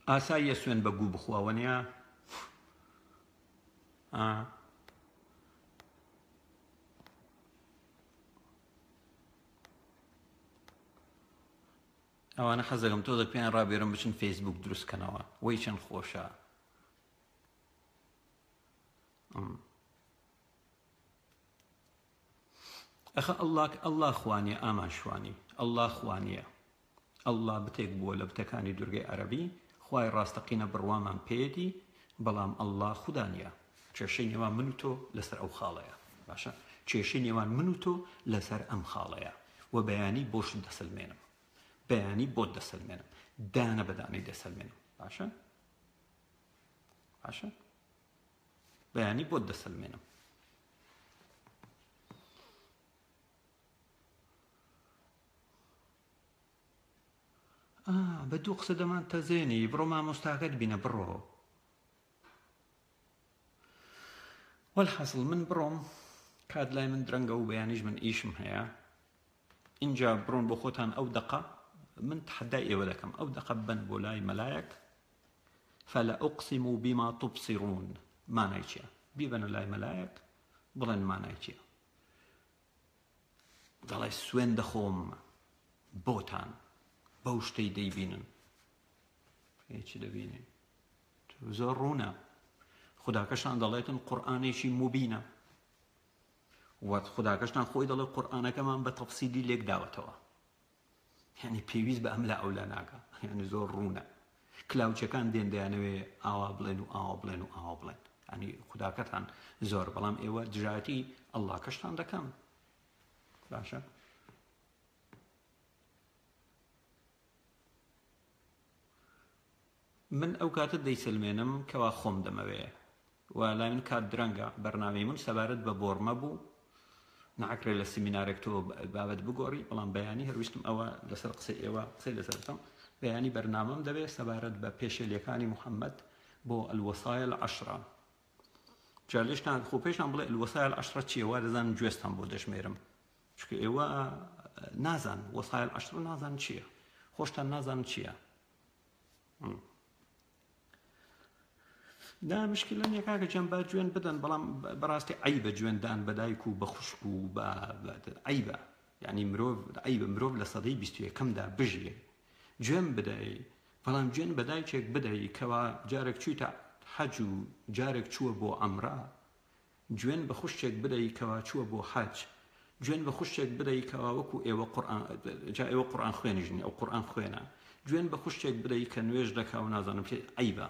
ئاسای سوێن بەگوو بخواوەنیا ئەوانە حەزەکەم تۆزە پێیان ڕابێرم بچن فەیسبوک دروستکەنەوە وەی چەند خۆشە ئەخە ئەڵڵا خوانیە ئامان شوانی ئەڵڵا خوانیە ئەڵڵا بتێک بووە لە بتەکانی دورگەی عەرەبی خوای ڕاستەقینە بڕوامان پێیەتی بەڵام ئەڵڵا خوددا نییە کێشەی نێوان من و تۆ لەسەر ئەو خاڵەیە باشە کێشەی نێوان من و تۆ لەسەر ئەم خاڵەیە و بەیانی بۆشت دەسەلمێنم بەیانی بۆت دەسەلمێنم دانە بەدانەی دەسەلمێنم باشە بەیانی بۆت دەسەلمێنم بە دوو قسە دەمان تەزێنی بڕۆ مامۆستاکەت بینە بڕۆ والحەسڵ من بڕۆم کات لای من درەنگە و بەیانیش من ئیشم هەیە اینجا بڕۆن بۆ خۆتان ئەو دقە من تحدای ئێوە دەکەم ئەو دقە بن بۆ لای مەلایەک فلا أقسم بما تبصرون مانای چییە؟ بیبەنە لای مەلایەک بڵێن مانای چییە؟ دەڵێ سوێن دەخۆم بۆتان بەو شتەی دەیبینن. چی دەبینین؟ زۆر ڕوونە. خوداکەشان دەڵێتن قورئانێکی موبینە و خوداکەشتان خۆی دەڵێ قورئانەکەمان بە تەفسیلی لێک داوەتەوە. یعنی پێویست بە ئەم لە ئەو لە ناکە. یعنی زۆر ڕوونە. کلااوچەکان دێن دەیانەوێ ئاوا بڵێن و ئاوا بڵێن و ئاوا بڵێن. ینی خوداکەتان زۆر بەڵام ئێوە دژایەتی ئەڵڵاکەشتان دەکەن. باشە؟ من ئەو کاتت دەیسلمێنم کەوا خۆم دەمەوێ و لای من کات درەنگە بەرنامەی من سەبارەت بە بۆرمە بوو ناکرێت لە سیمینارێک تۆ بابەت بگۆڕی بەڵام بەیانی هەرویستم ئەوە لەسەر قسەی ئێوە قسەی لەسەرتم بەیانی بەرنامەم دەبێت سەبارەت بە پێشێلیەکانی محەممەد بۆ الوەسایل العەشرە. جا لێشتان خۆ پێشان بڵێ الوەسایل العەشرە چییە؟ وا دەزانم گوێستان بۆ دەژمێرم چونکە ئێوە نازان وەسایل العەشرە نازان چییە، خۆشتان نازان چییە. دا مشکلە نییە کاکە جەم با جوێن بدەن بەڵام بەڕاستی عیبە جوێندان بە دایک و بە خوشک و بە عیبە. یعنی مرۆڤ لە سەدەی 21ەمدا بژێ گوێن بدەی بەڵام گوێن بە دایکێک بدەی کەوا جارێک چوویتە حەج و جارێک چووە بۆ عەمرە، گوێن بە خوشکێک بدەی کەوا چووە بۆ حەج، گوێن بە خوشکێک بدەی کەوا وەکو ئێوە قورئان خوێنیژنی ئەو قورئان خوێنە، گوێن بە خوشکێک بدەی کە نوێژ دەکا و نازانم پێ عیبە.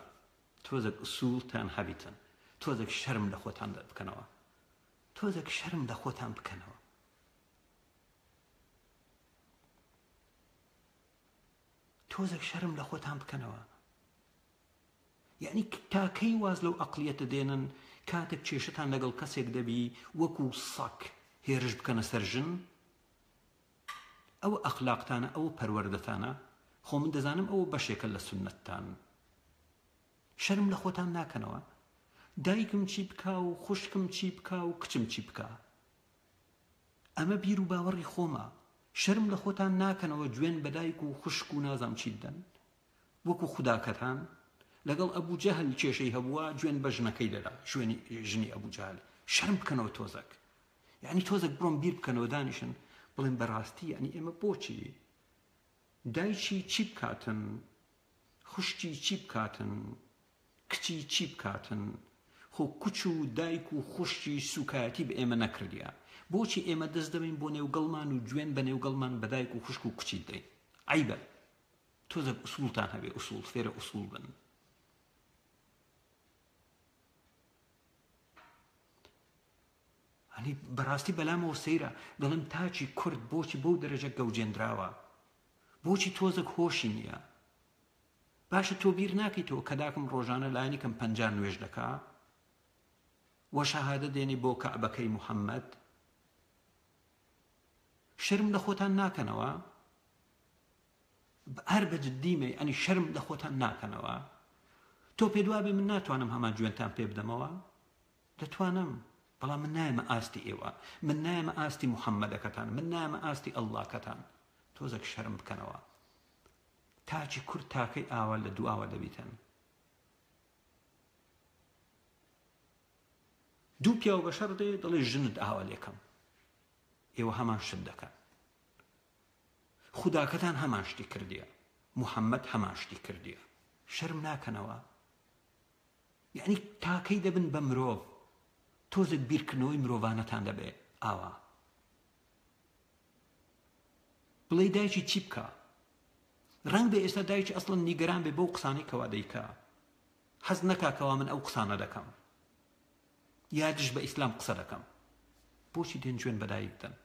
تۆزێک ئوسوڵتان هەبیتن، تۆزێک شەرم لە خۆتان بکەنەوە، تۆزێک شەرم لە خۆتان بکەنەوە. تۆزێک شەرم لە خۆتان بکەنەوە. یعنی تاکەی واز لەو ئەقلیەتە دێنن کاتێک کێشتان لەگەڵ کەسێک دەبی وەکو سەگ هێرش بکەنە سەر ژن. ئەوە ئەخلاقتانە، ئەوە پەروەردەتانە. خۆ من دەزانم ئەوە بەشێکە لە سونەتتان. شەرم لە خۆتان ناکەنەوە. دایکم چی بکا و خوشکم چی بکا و کچم چی بکا. ئەمە بیر و باوەڕی خۆمە. شەرم لە خۆتان ناکەنەوە گوێن بە دایک و خوشک و نازام چی بدەن. وەکو خوداکەتان لەگەڵ ئەبوو جەهل کێشەی هەبووە گوێن بە ژنەکەی دەدا، ژنی ئەبوو جەهل. شەرم بکەنەوە تۆزێک. یعنی تۆزێک بڕۆم بیر بکەنەوە دانیشن بڵێن بەڕاستی یعنی ئێمە بۆچی دایکی چی بکاتن، خوشکی چی بکاتن، کچی چی بکاتن. خۆ کچ و دایک و خوشکی سوکایەتی بە ئێمە نەکردیە. بۆچی ئێمە دەست دەبین بۆ نێوگەڵمان و گوێن بە نێوگەڵمان بە دایک و خوشک و کچی دەین؟ عیبە. تۆزێک ئوسوڵتان هەبێ، ئوسوڵ فێرە ئوسوڵ بن. هەنی بەڕاستی بەلامەوە سەیرە دەڵێم تاچی کورد بۆچی بەو دەرەجە گەوجێنراوە، بۆچی تۆزێک هۆشی نییە. باشە تۆ بیر ناکەیتەوە کە داکم ڕۆژانە لایەنێکم 50 نوێژ دەکا وە شەهادە دێنی بۆ کەعبەکەی محەممەد. شەرم لە خۆتان ناکەنەوە. هەر بە جددیمە ئەنی شەرم لە خۆتان ناکەنەوە. تۆ پێ دوابێ من ناتوانم هەمان جوێنتان پێ بدەمەوە. دەتوانم بەڵام من نایمە ئاستی ئێوە، من نایمە ئاستی محەممەدەکەتان، من نایمە ئاستی ئەڵڵاکەتان. تۆزێک شەرم بکەنەوە. تاچی کورد تاکەی ئاوا لە دوو ئاوە دەبیتن. دوو پیاو بە شەر دێ دەڵێ ژنت ئاوا لێکەم. ئێوە هەمان شت دەکەن. خوداکەتان هەمان شتی کردیە، محەممەد هەمان شتی کردیە. شەرم ناکەنەوە. یعنی تاکەی دەبن بە مرۆڤ. تۆزێک بیرکردنەوەی مرۆڤانەتان دەبێ ئاوا. بڵێ دایکی چی بکە. ڕەنگ بێ ئێستا دایکی ئەسڵن نیگەران بێ بەو قسانەی کەوا دەیکا. حەز نەکاکەوا من ئەو قسانە دەکەم یا دژ بە ئیسلام قسە دەکەم. بۆچی دێن گوێن بە دایک بدەن؟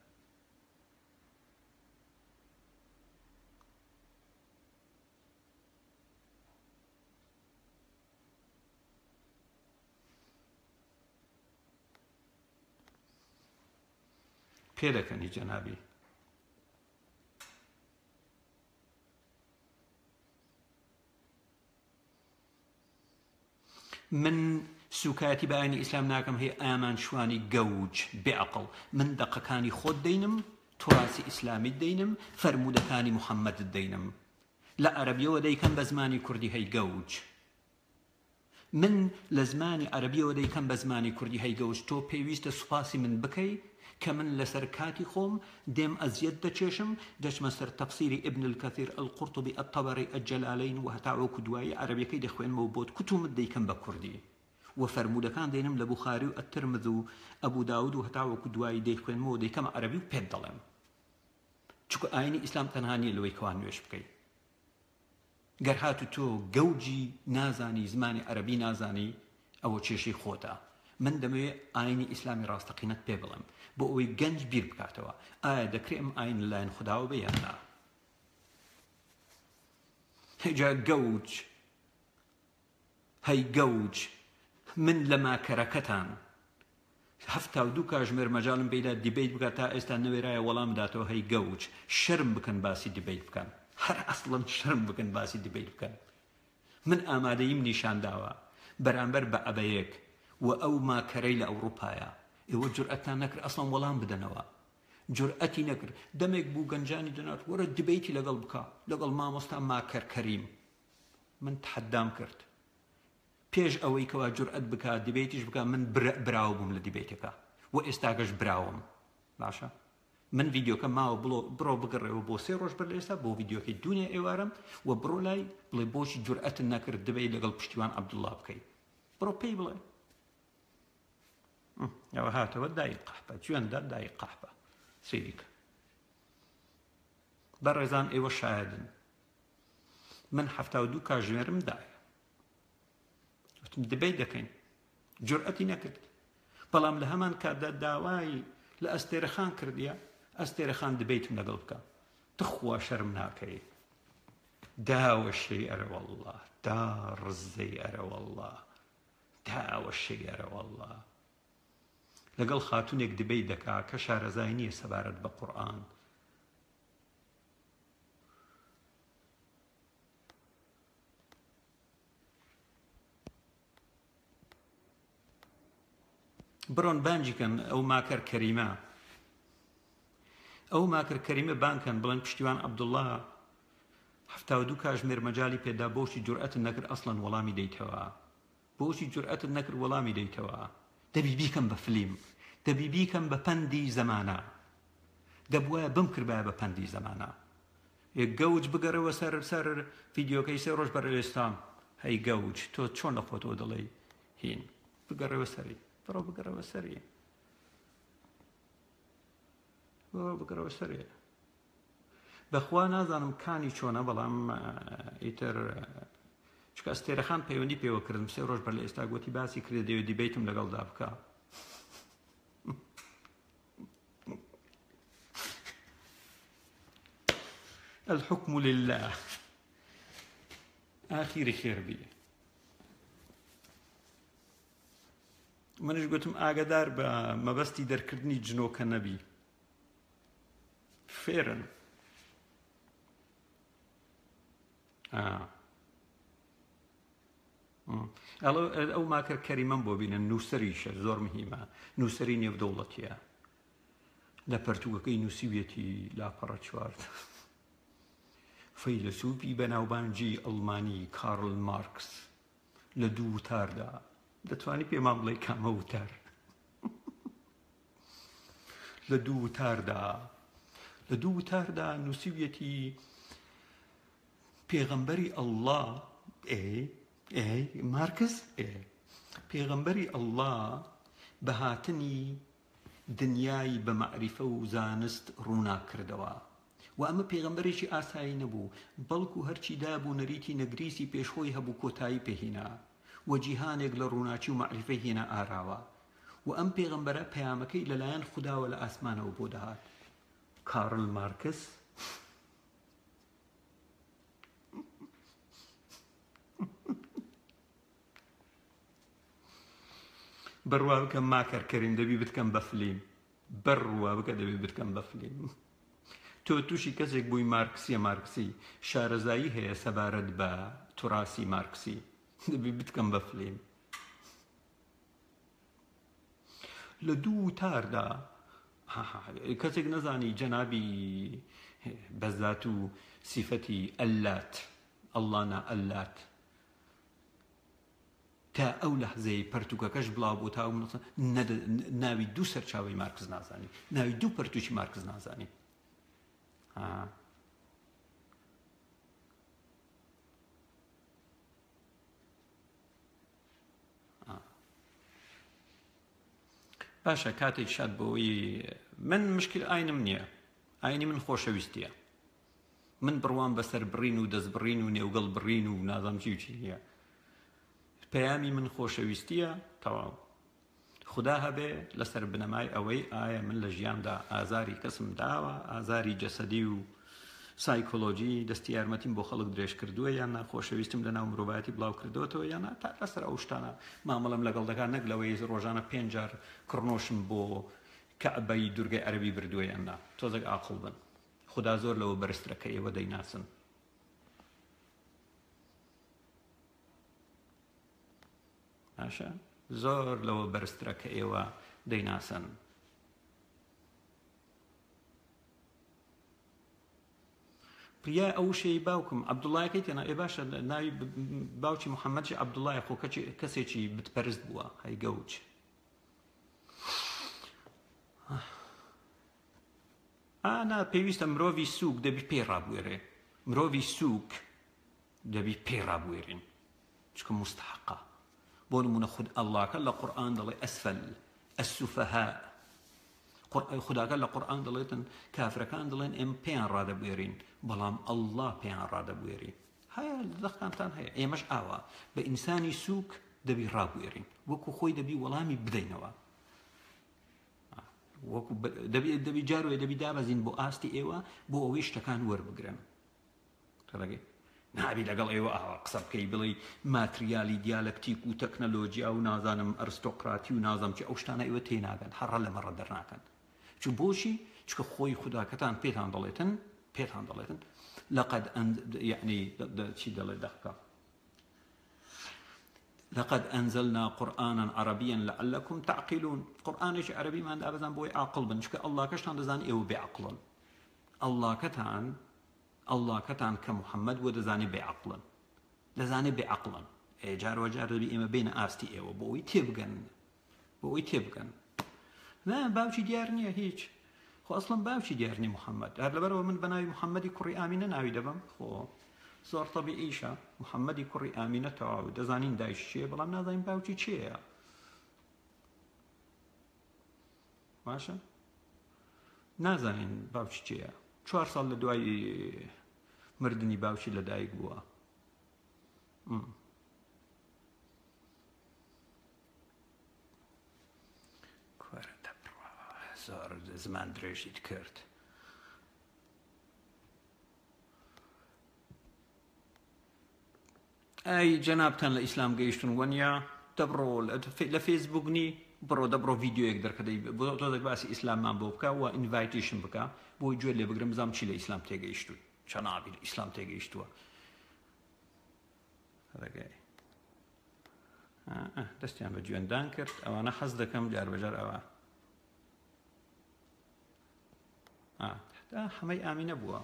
پێ دەکەنی جەنابی. من سوکایەتی بە ئاینی ئیسلام ناکەم هەیە ئامان شوانی گەوج بێعەقڵ. من دەقەکانی خۆت دەینم تراسی ئیسلامی دەینم فەرمودەکانی محەممەد دەینم لە عەرەبیەوە دەیکەم بە زمانی کوردی هەیگەوج من لە زمانی عەرەبیەوە دەیکەم بە زمانی کوردی هەیگەوج تۆ پێویستە سوپاسی من بکەی کە من لەسەر کاتی خۆم دێم ئەزیەت دەچێشم دەچمە سەر تەفسیری ئیبن الکەثیر القورطبی ئەتەبەری ئەجەلالەین و هەتا وەکو دوایی عەرەبیەکەی دەخوێنمەوە بۆت کتومت دەیکەم بە کوردی و فەرمودەکان دێنم لە بوخاری و ئەترمذ و ئەبوو داود و هەتا وەکو دوایی دەیخوێنمەوە دەیکەمە عەرەبی و پێت دەڵێم چونکە ئاینی ئیسلام تەنها نییە لەوەی کەوا نوێژ بکەیت گەر هاتو تۆ گەوجی نازانی زمانی عەرەبی نازانی ئەوە کێشەی خۆتە من دەمەوێت ئاینی ئیسلامی ڕاستەقینەت پێ بڵێم بۆ ئەوەی گەنج بیر بکاتەوە ئایا دەکرێت ئەم ئاین لەلایەن خودداوە بێ یان نا هێجا گەوج هەی گەوج من لە ماکەرەکەتان 72 کاتژمێر مەجاڵم پێدا دیبیت بکات تا ئێستا نەوێرایە وەڵام بداتەوە هەی گەوج شەرم بکەن باسی دیبیت بکەن هەر ئەسڵەن شەرم بکەن باسی دیبیت بکەن من ئامادەییم نیشان داوە بەرامبەر بە ئەبەیەک و ئەو ماکەرەی لە ئەوروپایە ئێوە جورئەتان نەکرد ئەسڵەن وەڵام بدەنەوە جورئەتی نەکرد دەمێک بوو گەنجانی دەنات وەرە دیبیتی لەگەڵ بکە لەگەڵ مامۆستا ماکەر کەریم من تحەدام کرد پێش ئەوەی کەوا جورئەت بکات دیبیتیش بکات من براو بووم لە دیبیتەکە و ئێستاگەش براوم باشە من ڤیدیۆکە ماوە بڕۆ بگەڕێەوە بۆ 3 ڕۆژ بەر لە ئێستا بۆ ڤیدیۆکەی دونیا ئێوارم و بڕۆ لای بڵێ بۆچی جورئەتت نەکرد دەبێت لەگەڵ پشتیوان عەبدوڵڵا بکەیت بڕۆ پێی بڵێ ئەوە هاتەوە دای قەحبە گوێندا دای قەحبە سەیریکە بەڕێزان ئێوە شایدن من 72 کاتژمێرم دایە وتم دەبێت دەکەین جورئەتی نەکرد بەڵام لە هەمان کاتدا داوای لە ئەستێرەخان کردیە ئەستێرەخان دەبێتم لەگەڵ بکە تخوا شەرم ناکەی داوەشەی ئەرە وەڵڵا دا ڕزەی ئەرە وەڵڵا داوەشەی ئەرە وەڵڵا لەگەڵ خاتونێک دەبێت دەکا کە شارەزای نییە سەبارەت بە قورئان بڕۆن بانجیکەن ئەو ماکەر کەریمە ئەو ماکەر کەریمە بانکەن بڵێن پشتیوان عەبدوڵڵا 72 کاتژمێر مەجاڵی پێدا بۆچی جورئەتت نەکرد ئەسڵەن وەڵامی دەیتەوە بۆچی جورئەتت نەکرد وەڵامی دەیتەوە دەبی بیکەم بە فلیم دەبی بیکەم بە پەندی زەمانە دەبوایە بم کردبایە بە پەندی زەمانە گەوج بگەڕەوە سەر ڤیدیۆکەی 3 ڕۆژ بەر ئێستا هەی گەوج تۆ چۆن لە خۆتەوە دەڵێی هین بگەڕەوە سەری بڕۆ بگەڕەوە سەری بڕۆ بگەڕەوە سەری بەخوا نازانم کانی چۆنە بەڵام ئیتر چکە ئەستێرەخان پەیوەندی پێوە کردم 3 ڕۆژ بەر لە ئێستا گوتی باسی کرێ دەوێت دیبیتم لەگەڵدا بکە الحكم لله آخری خێر بێ منش گوتم ئاگادار بە مەبەستی دەرکردنی جنۆکە نەبی فێرن ئەو ماکەر کەریمەم بۆ بینن نووسەریشە زۆر مهمە نووسەری نێودەوڵەتیە لە پەرتووکەکەی نووسیوێتی لاپەڕە چوارد فەیلسوفی بەناوبانگی ئەڵمانی کارل مارکس لە 2 وتاردا دەتوانی پێمان بڵێ کامە وتار لە 2 وتاردا نووسیوێتی پێغەمبەری ئەڵڵا مارکس پێغەمبەری ئەڵڵا بە هاتنی دنیای بە مەعریفە و زانست ڕووناکردەوە و ئەمە پێغەمبەرێکی ئاسایی نەبوو بەڵکو هەرچی دابوو نەریتی نەگریسی پێشخۆی هەبوو کۆتایی پێهێنا و جیهانێک لە ڕووناچی و مەعریفەی هێنا ئاراوە و ئەم پێغەمبەرە پەیامەکەی لەلایەن خودداوە لە ئاسمانەوە بۆ دەهات کارل مارکس بڕوا بکەم ماکەر کەریم دەبی بتکەم بە فلیم بڕوا بکە دەبی بتکەم بە فلیم تۆ تووشی کەسێک بووی مارکسی شارەزایی هەیە سەبارەت بە توراسی مارکسی دەبی بتکەم بە فلیم لە 2 وتاردا کەسێک نەزانی جەنابی بەزات و سیفەتی ئەلات ئەڵڵا نا ئەلات تا ئەو لەحزەی پەرتووکەکەش بڵاو بۆ تا ناوی دوو سەرچاوی مارکس نازانی، ناوی دوو پەرتووکی مارکس نازانی. باشە کاتێک شاد بۆەوەی من مشکل ئاینم نییە، ئاینی من خۆشەویستیە، من بڕوان بەسەر بڕین و دەست بڕین و نێوگەڵ بڕین و نازام چی نییە، پەیامی من خۆشەویستیە تەواو. خدا هەبێ لەسەر بنەمای ئەوەی ئایا من لە ژیاندا ئازاری کەسم داوە، ئازاری جەسەدی و سایکۆلۆجی دەستی یارمەتیم بۆ خەڵک درێژ کردووە یان ناخۆشەویستم لە ناو مرۆڤایەتی بڵاو کردوێتەوە یان تا لەسەر ئەو شتانە مامەڵەم لەگەڵ دەکات، نەک لەوەی ڕۆژانە 5 جار کڕنۆشم بۆ کەعبەی دوورگەی عەرەبی بردووە یان نا. تۆزێک عاقڵ بن، خدا زۆر لەوە بەرزترە کە ئێوە دەیناسن. باشە زۆر لەوە بەرزترە کە ئێوە دەیناسن. پریا ئەو شەی باوکم عەبدوڵڵایەکەی تێنا ئێ باشە ناوی باوکی محەممەدی عەبدوڵڵایە خۆ کەسێکی بتپەرست بووە هەی گەوچ. ئانا پێویستە مرۆڤی سووک دەبی پێی ڕابوێرێ، مرۆڤی سووک دەبی پێی ڕابوێرین چکە مستحقە. بۆ نمونە خود ئەڵڵاکە لە قورئان دەڵێ ئەسفەل ئەسوفەها، خوداکە لە قورئان دەڵێتن کافرەکان دەڵێن ئێمە پێیان ڕادەبوێرین بەڵام ئەڵڵا پێیان ڕادەبوێری. هەیە دەخکانتان هەیە، ئێمەش ئاوا بە ئینسانی سووک دەبی ڕابوێرین وەکو خۆی دەبی وەڵامی بدەینەوە، وەکو دەبی جارۆیە دەبی دابەزین بۆ ئاستی ئێوە بۆ ئەوەی شتەکان وەربگرن. تەڵەگەی نابی لەگەڵ ئێوە ئاوا قسە بکەی بڵێ ماتریالی دیالەکتیک و تەکنەلۆجیا و نازانم ئەرستۆقراتی و نازانم چی ئەو شتانە ئێوە تێناگەن، هەڕە لەمەڕە دەرناکەن. چون بۆچی؟ چکە خۆی خوداکەتان پێتان دەڵێتن لەقەد یعنی چی دەڵێ دەخکە لقد أنزلنا قرآنا عربيا لعلكم تعقلون. قرآنش عربي ما دابزان بوي عقل بن چکە الله كشتان دزان ايو بعقلن، الله كتان كمحمد ودزاني بعقلن، دزاني بعقلن جار وجار دبي اما بين آستي ايو بوي تبقن لا باوشي ديارني هيج خو اصلا باوشي ديارني محمد هر لبرو من بناوي محمدي كري آمينة ناوي دبم خو زۆر طبیعیشە محەممەدی کوڕی ئامینە تەواو دەزانین دایش چیە بەڵام نازانین باوکی چییە. باشە نازانین باوکی چییە. 4 ساڵ لە دوای مردنی باوکی لەدایک بووە. کوەرە دەبڕوە زۆر زمان درێژیت کرد. ئەی جەنابتان لە ئیسلام گەیشتن وەنیا دەبڕۆ لە فێسبوک نی بڕۆ دەبڕۆ ڤیددیۆیەک دەرکەدەی بۆ تۆزێک باسی ئیسلاممان بۆ بکە و ئینڤایتیشن بکە بۆی گوێ لێ بگرم بزانم چی لە ئیسلام تێگەیشتووی چەنابی لە ئیسلام تێگەیشتووە. دەستیان بە گوێندان کرد ئەوانە حەز دەکەم جار بەجار ئەوە هەمەی ئامینە بووە.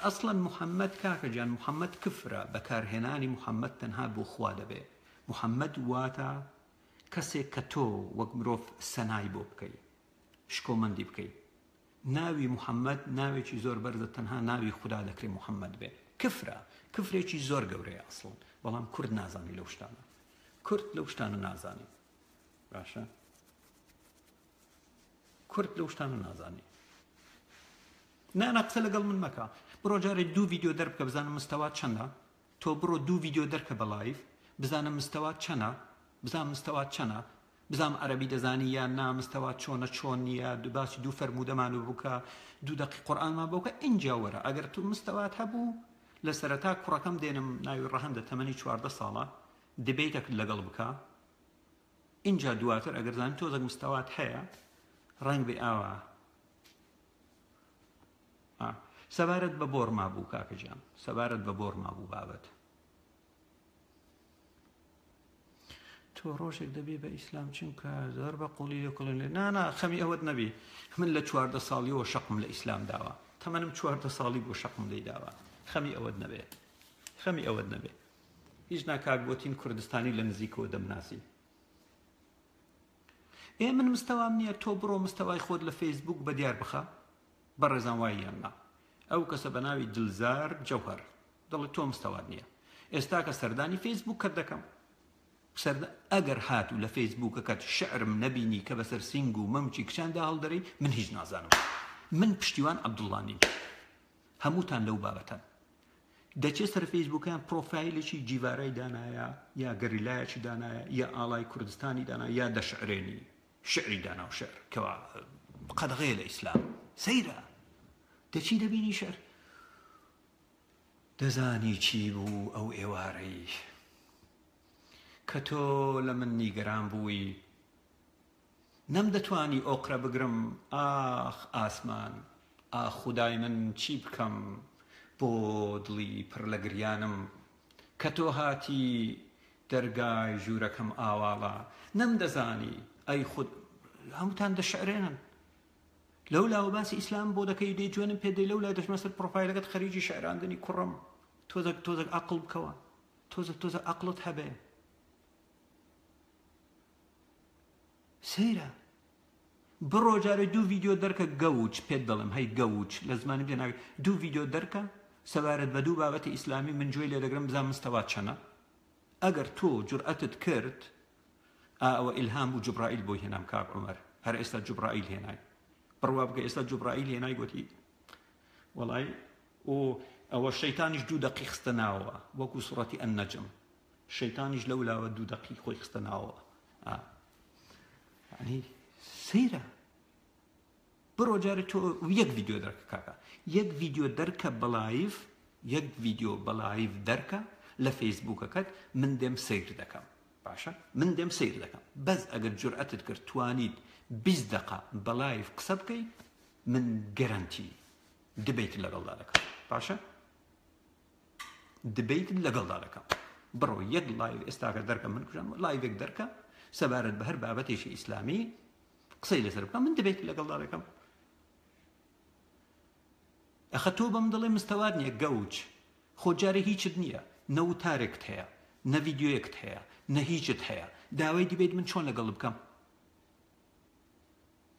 ئەسڵەن محەممەد کاکە جان محەممەد کفرە بەکارهێنانی محەممەد تەنها بۆ خوا دەبێ. محەممەد واتە کەسێک کە تۆ وەک مرۆڤ سەنای بۆ بکەی شکۆمەندی بکەی. ناوی محەممەد ناوێکی زۆر بەرزە تەنها ناوی خوددا دەکرێت محەممەد بێ. کفرە کفرێکی زۆر گەورەیە ئەسڵن بەڵام کورد نازانی لەو شتانە، کورد لەو شتانە نازانی. باشە کورد لەو شتانە نازانی. نانا قسە لەگەڵ من مەکە بڕۆ جارێ 2 ڤیددیۆ دەربکە بزانم مستەوات چەندە، تۆ بڕۆ 2 ڤیددیۆ دەرکە بە لایڤ بزانم مستەوات چەندە، بزانم عەرەبی دەزانی یان نا مستەوات چۆن نییە، باسی 2 فەرموودەمان بکە 2 دقی قورئانمان بۆکە ئینجا وەرە. ئەگەر تو مستەوات هەبوو لە سەرەتا کوڕەکەم دێنم ناوی ڕەهەندە تەمەنی 14 ساڵە دبیتێک لەگەڵ بکە اینجا دواتر ئەگەر زانم تۆزێک مستەوات هەیە ڕەنگ بێ ئاوا سەبارەت بە بۆڕ مابوو کاکە جان، سەبارەت بە بۆڕ مابوو بابەت تۆ ڕۆژێک دەبێ بە ئیسلام چونکە زۆر بە قوڵی لێکڵێن نانا خەمی ئەوەت نەبی من لە 14 ساڵیەوە شەقم لە ئیسلام داوە تەمەنم 14 ساڵی بۆ شەقم لێی داوە خەمی ئەوەت نەبێ خەمی ئەوەت نەبێ هیچ ناکات بۆتین کوردستانی لە نزیکەوە دەمناسی من مستەوام نییە تۆ بڕۆ مستەوای خۆت لە فەیسبوک بە دیار بخە بە ڕێزان واییان نا ئەو کەسە بە ناوی دلزار جەوهەر دەڵێت تۆ مستەوات نییە ئێستا کە سەردانی فەیسبوک کە دەکەم ئەگەر هاتوو لە فەیسبوکەکەت شعرم نەبینی کە بەسەر سینگ و مەمچی کچاندا هەڵدەڕی من هیچ نازانم من پشتیوان عەبدوڵڵا نیم هەمووتان لەو بابەتان دەچێت سەر فەیسبوکیان پرۆفایلێکی جیڤارەی دانایە یا گەریلایەکی دانایە یا ئاڵای کوردستانی دانایە یا دەشعرێنی شعری دانا و شعر کەوا قەدەغەیە لە ئیسلام سەیرە دەچی دەبینی شعر دەزانی چی بوو ئەو ئێوارەی کە تۆ لە من نیگەران بووی نەم دەتوانی ئۆقرە بگرم ئاخ ئاسمان ئاخ خودای من چی بکەم بۆ دڵی پڕ لە گریانم کە تۆ هاتی دەرگای ژوورەکەم ئاواڵە نەم دەزانی ئەی خود هەمووتان دەشعرێنن لەولاوە باسی ئیسلام بۆ دەکەی دەی جوێنم پێ دەی لەولا دەچمە سەر پرۆفایلەکەت خەریجی شعراندنی کوڕم تۆزێک عەقڵ بکەوە تۆزێک عەقڵت هەبێ سەیرە بڕۆ جارێ دوو ڤیدیۆ دەرکە گەوچ پێت دەڵێم هەی گەوچ لە زمانی پێ ناوێت دوو ڤیدیۆ دەرکە سەبارەت بە دوو بابەتی ئیسلامی من گوێی لێ دەگرم بزان مستەوات چەنە ئەگەر تۆ جورئەتت کرد ئەوە ئیلهام بوو جوبرائیل بۆی هێنام کاک عومەر هەر ئێستا جوبرائیل هێنای بڕوا بکە ئێستا جوبرائیل هێنای گوتی وەڵای ئەوە شەیتانیش 2 دقی خستە ناوەوە وەکو سوڕەتی ئەننەجم شەیتانیش لەولاوە 2 دقی خۆی خستە ناوەوە یعنی سەیرە بڕۆ جارێ تۆ یەک ڤیدیۆ دەرکە کاکە یەک ڤیدیۆ دەرکە بەلایڤ یەک ڤیدیۆ بەلایڤ دەرکە لە فەیسبوکەکەت من دێم سەیر دەکەم باشە من دێم سەیر دەکەم بەس ئەگەر جورئەتت کرد توانیت 20 دقە بەلایڤ قسە بکەی من گەرانتی دبیت لەگەڵدا دەکەم باشە دبیت لەگەڵدا دەکەم بڕۆ یەک لایڤ ئێستاکە دەرکە من کوژان لایڤێک دەرکە سەبارەت بە هەر بابەتێکی ئیسلامی قسەی لەسەر بکەم من دەبێت لەگەڵدا دەکەم ئەخە تۆ بەم دەڵێ مستەوات نییە گەوچ خۆ جارێ هیچت نییە نە وتارێکت هەیە نە ڤیدیۆیەکت هەیە نە هیچت هەیە داوای دیبێت من چۆن لەگەڵ بکەم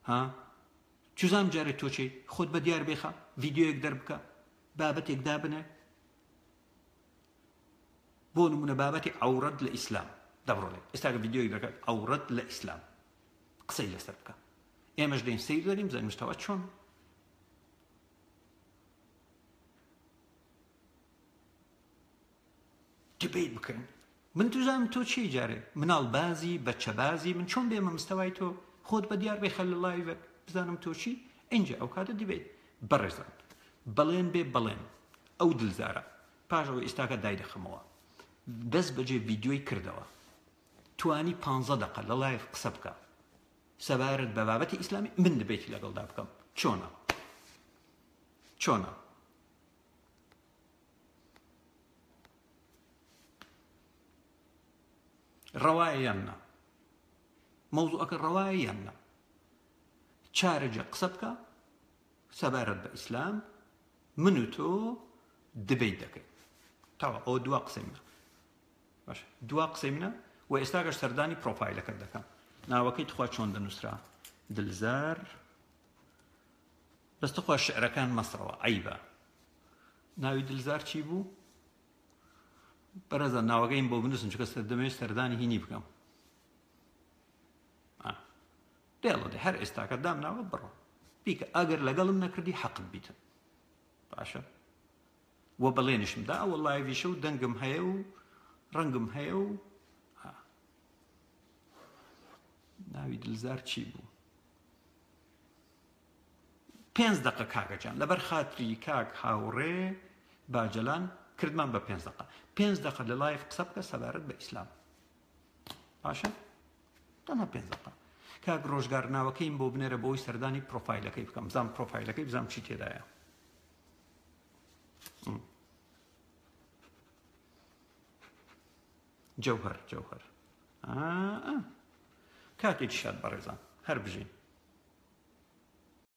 ها چوزام جارێت تۆ چی خۆت بە دیار بێخە ڤیدیۆیەک دەربکە بابەتێک دابنێ بۆ نمونە بابەتی عەورەت لە ئیسلام دەبڕۆڵێ ئێستا کە ڤیدیۆیەک دەکات عەورەت لە ئیسلام قسەی لەسەر بکە ئێمەش دەین سەیر دەریم زانین مستەوات چۆن دبیت بکەین من توزانم تۆ چی جارێ مناڵ بازی بەچە بازی من چۆن بێمە مستەوای تۆ خۆت بە دیار بێ خەل لە لایڤێک بزانم تۆ چی ئینجا ئەو کاتە دبیت بەڕێزان بەڵێن بێ بەڵێن ئەو دلزارە پاشەوە ئێستاکە دای دەخەمەوە دەست بەجێ ڤیدیۆی کردەوە توانی 15 دقە لە لایڤ قسە بکە سەبارەت بە بابەتی ئیسلامی من دەبێتی لەگەڵدا بکەم چۆنە ڕەوایە یان نا مەوزوعەکە ڕەوایە یان نا چارەجە قسە بکە سەبارەت بە ئیسلام من و تۆ دبیت دەکەین تاوە ئەوە دوا قسەی منە باشە دوا قسەی منە و ئێستاکەش سەردانی پرۆفایلەکەت دەکەم ناوەکەی تخوا چۆن دەنووسرا دلزار بەستە خوا شعرەکان مەسڕەوە عەیبە ناوی دلزار چی بوو بەرەزە ناوەکەیم بۆ بنووسن چکە دەمەوێت سەردانی هینی بکەم دێڵێ هەر ئێستاکە دام ناوە بڕۆ بیکە ئەگەر لەگەڵم نەکردی حەقت بیتن باشە وە بەڵێنشم دا ئەوە لایڤیشە و دەنگم هەیە و ڕەنگم هەیە و ناوی دلزار چی بوو 5 دقە کاکەجان لەبەر خاتری کاک هاوڕێ باجەلان کردمان بە 5 دقە 5 دقە لە لایڤ قسە بکە سەبارەت بە ئیسلام باشە تەنها 5 دقە کاک ڕۆژگار ناوەکەیم بۆ بنێرە بۆی سەردانی پرۆفایلەکەی بکەم بزانم پرۆفایلەکەی بزانم چی تێدایە جەوهەر کاتێکی شاد بەڕێزان هەر بژین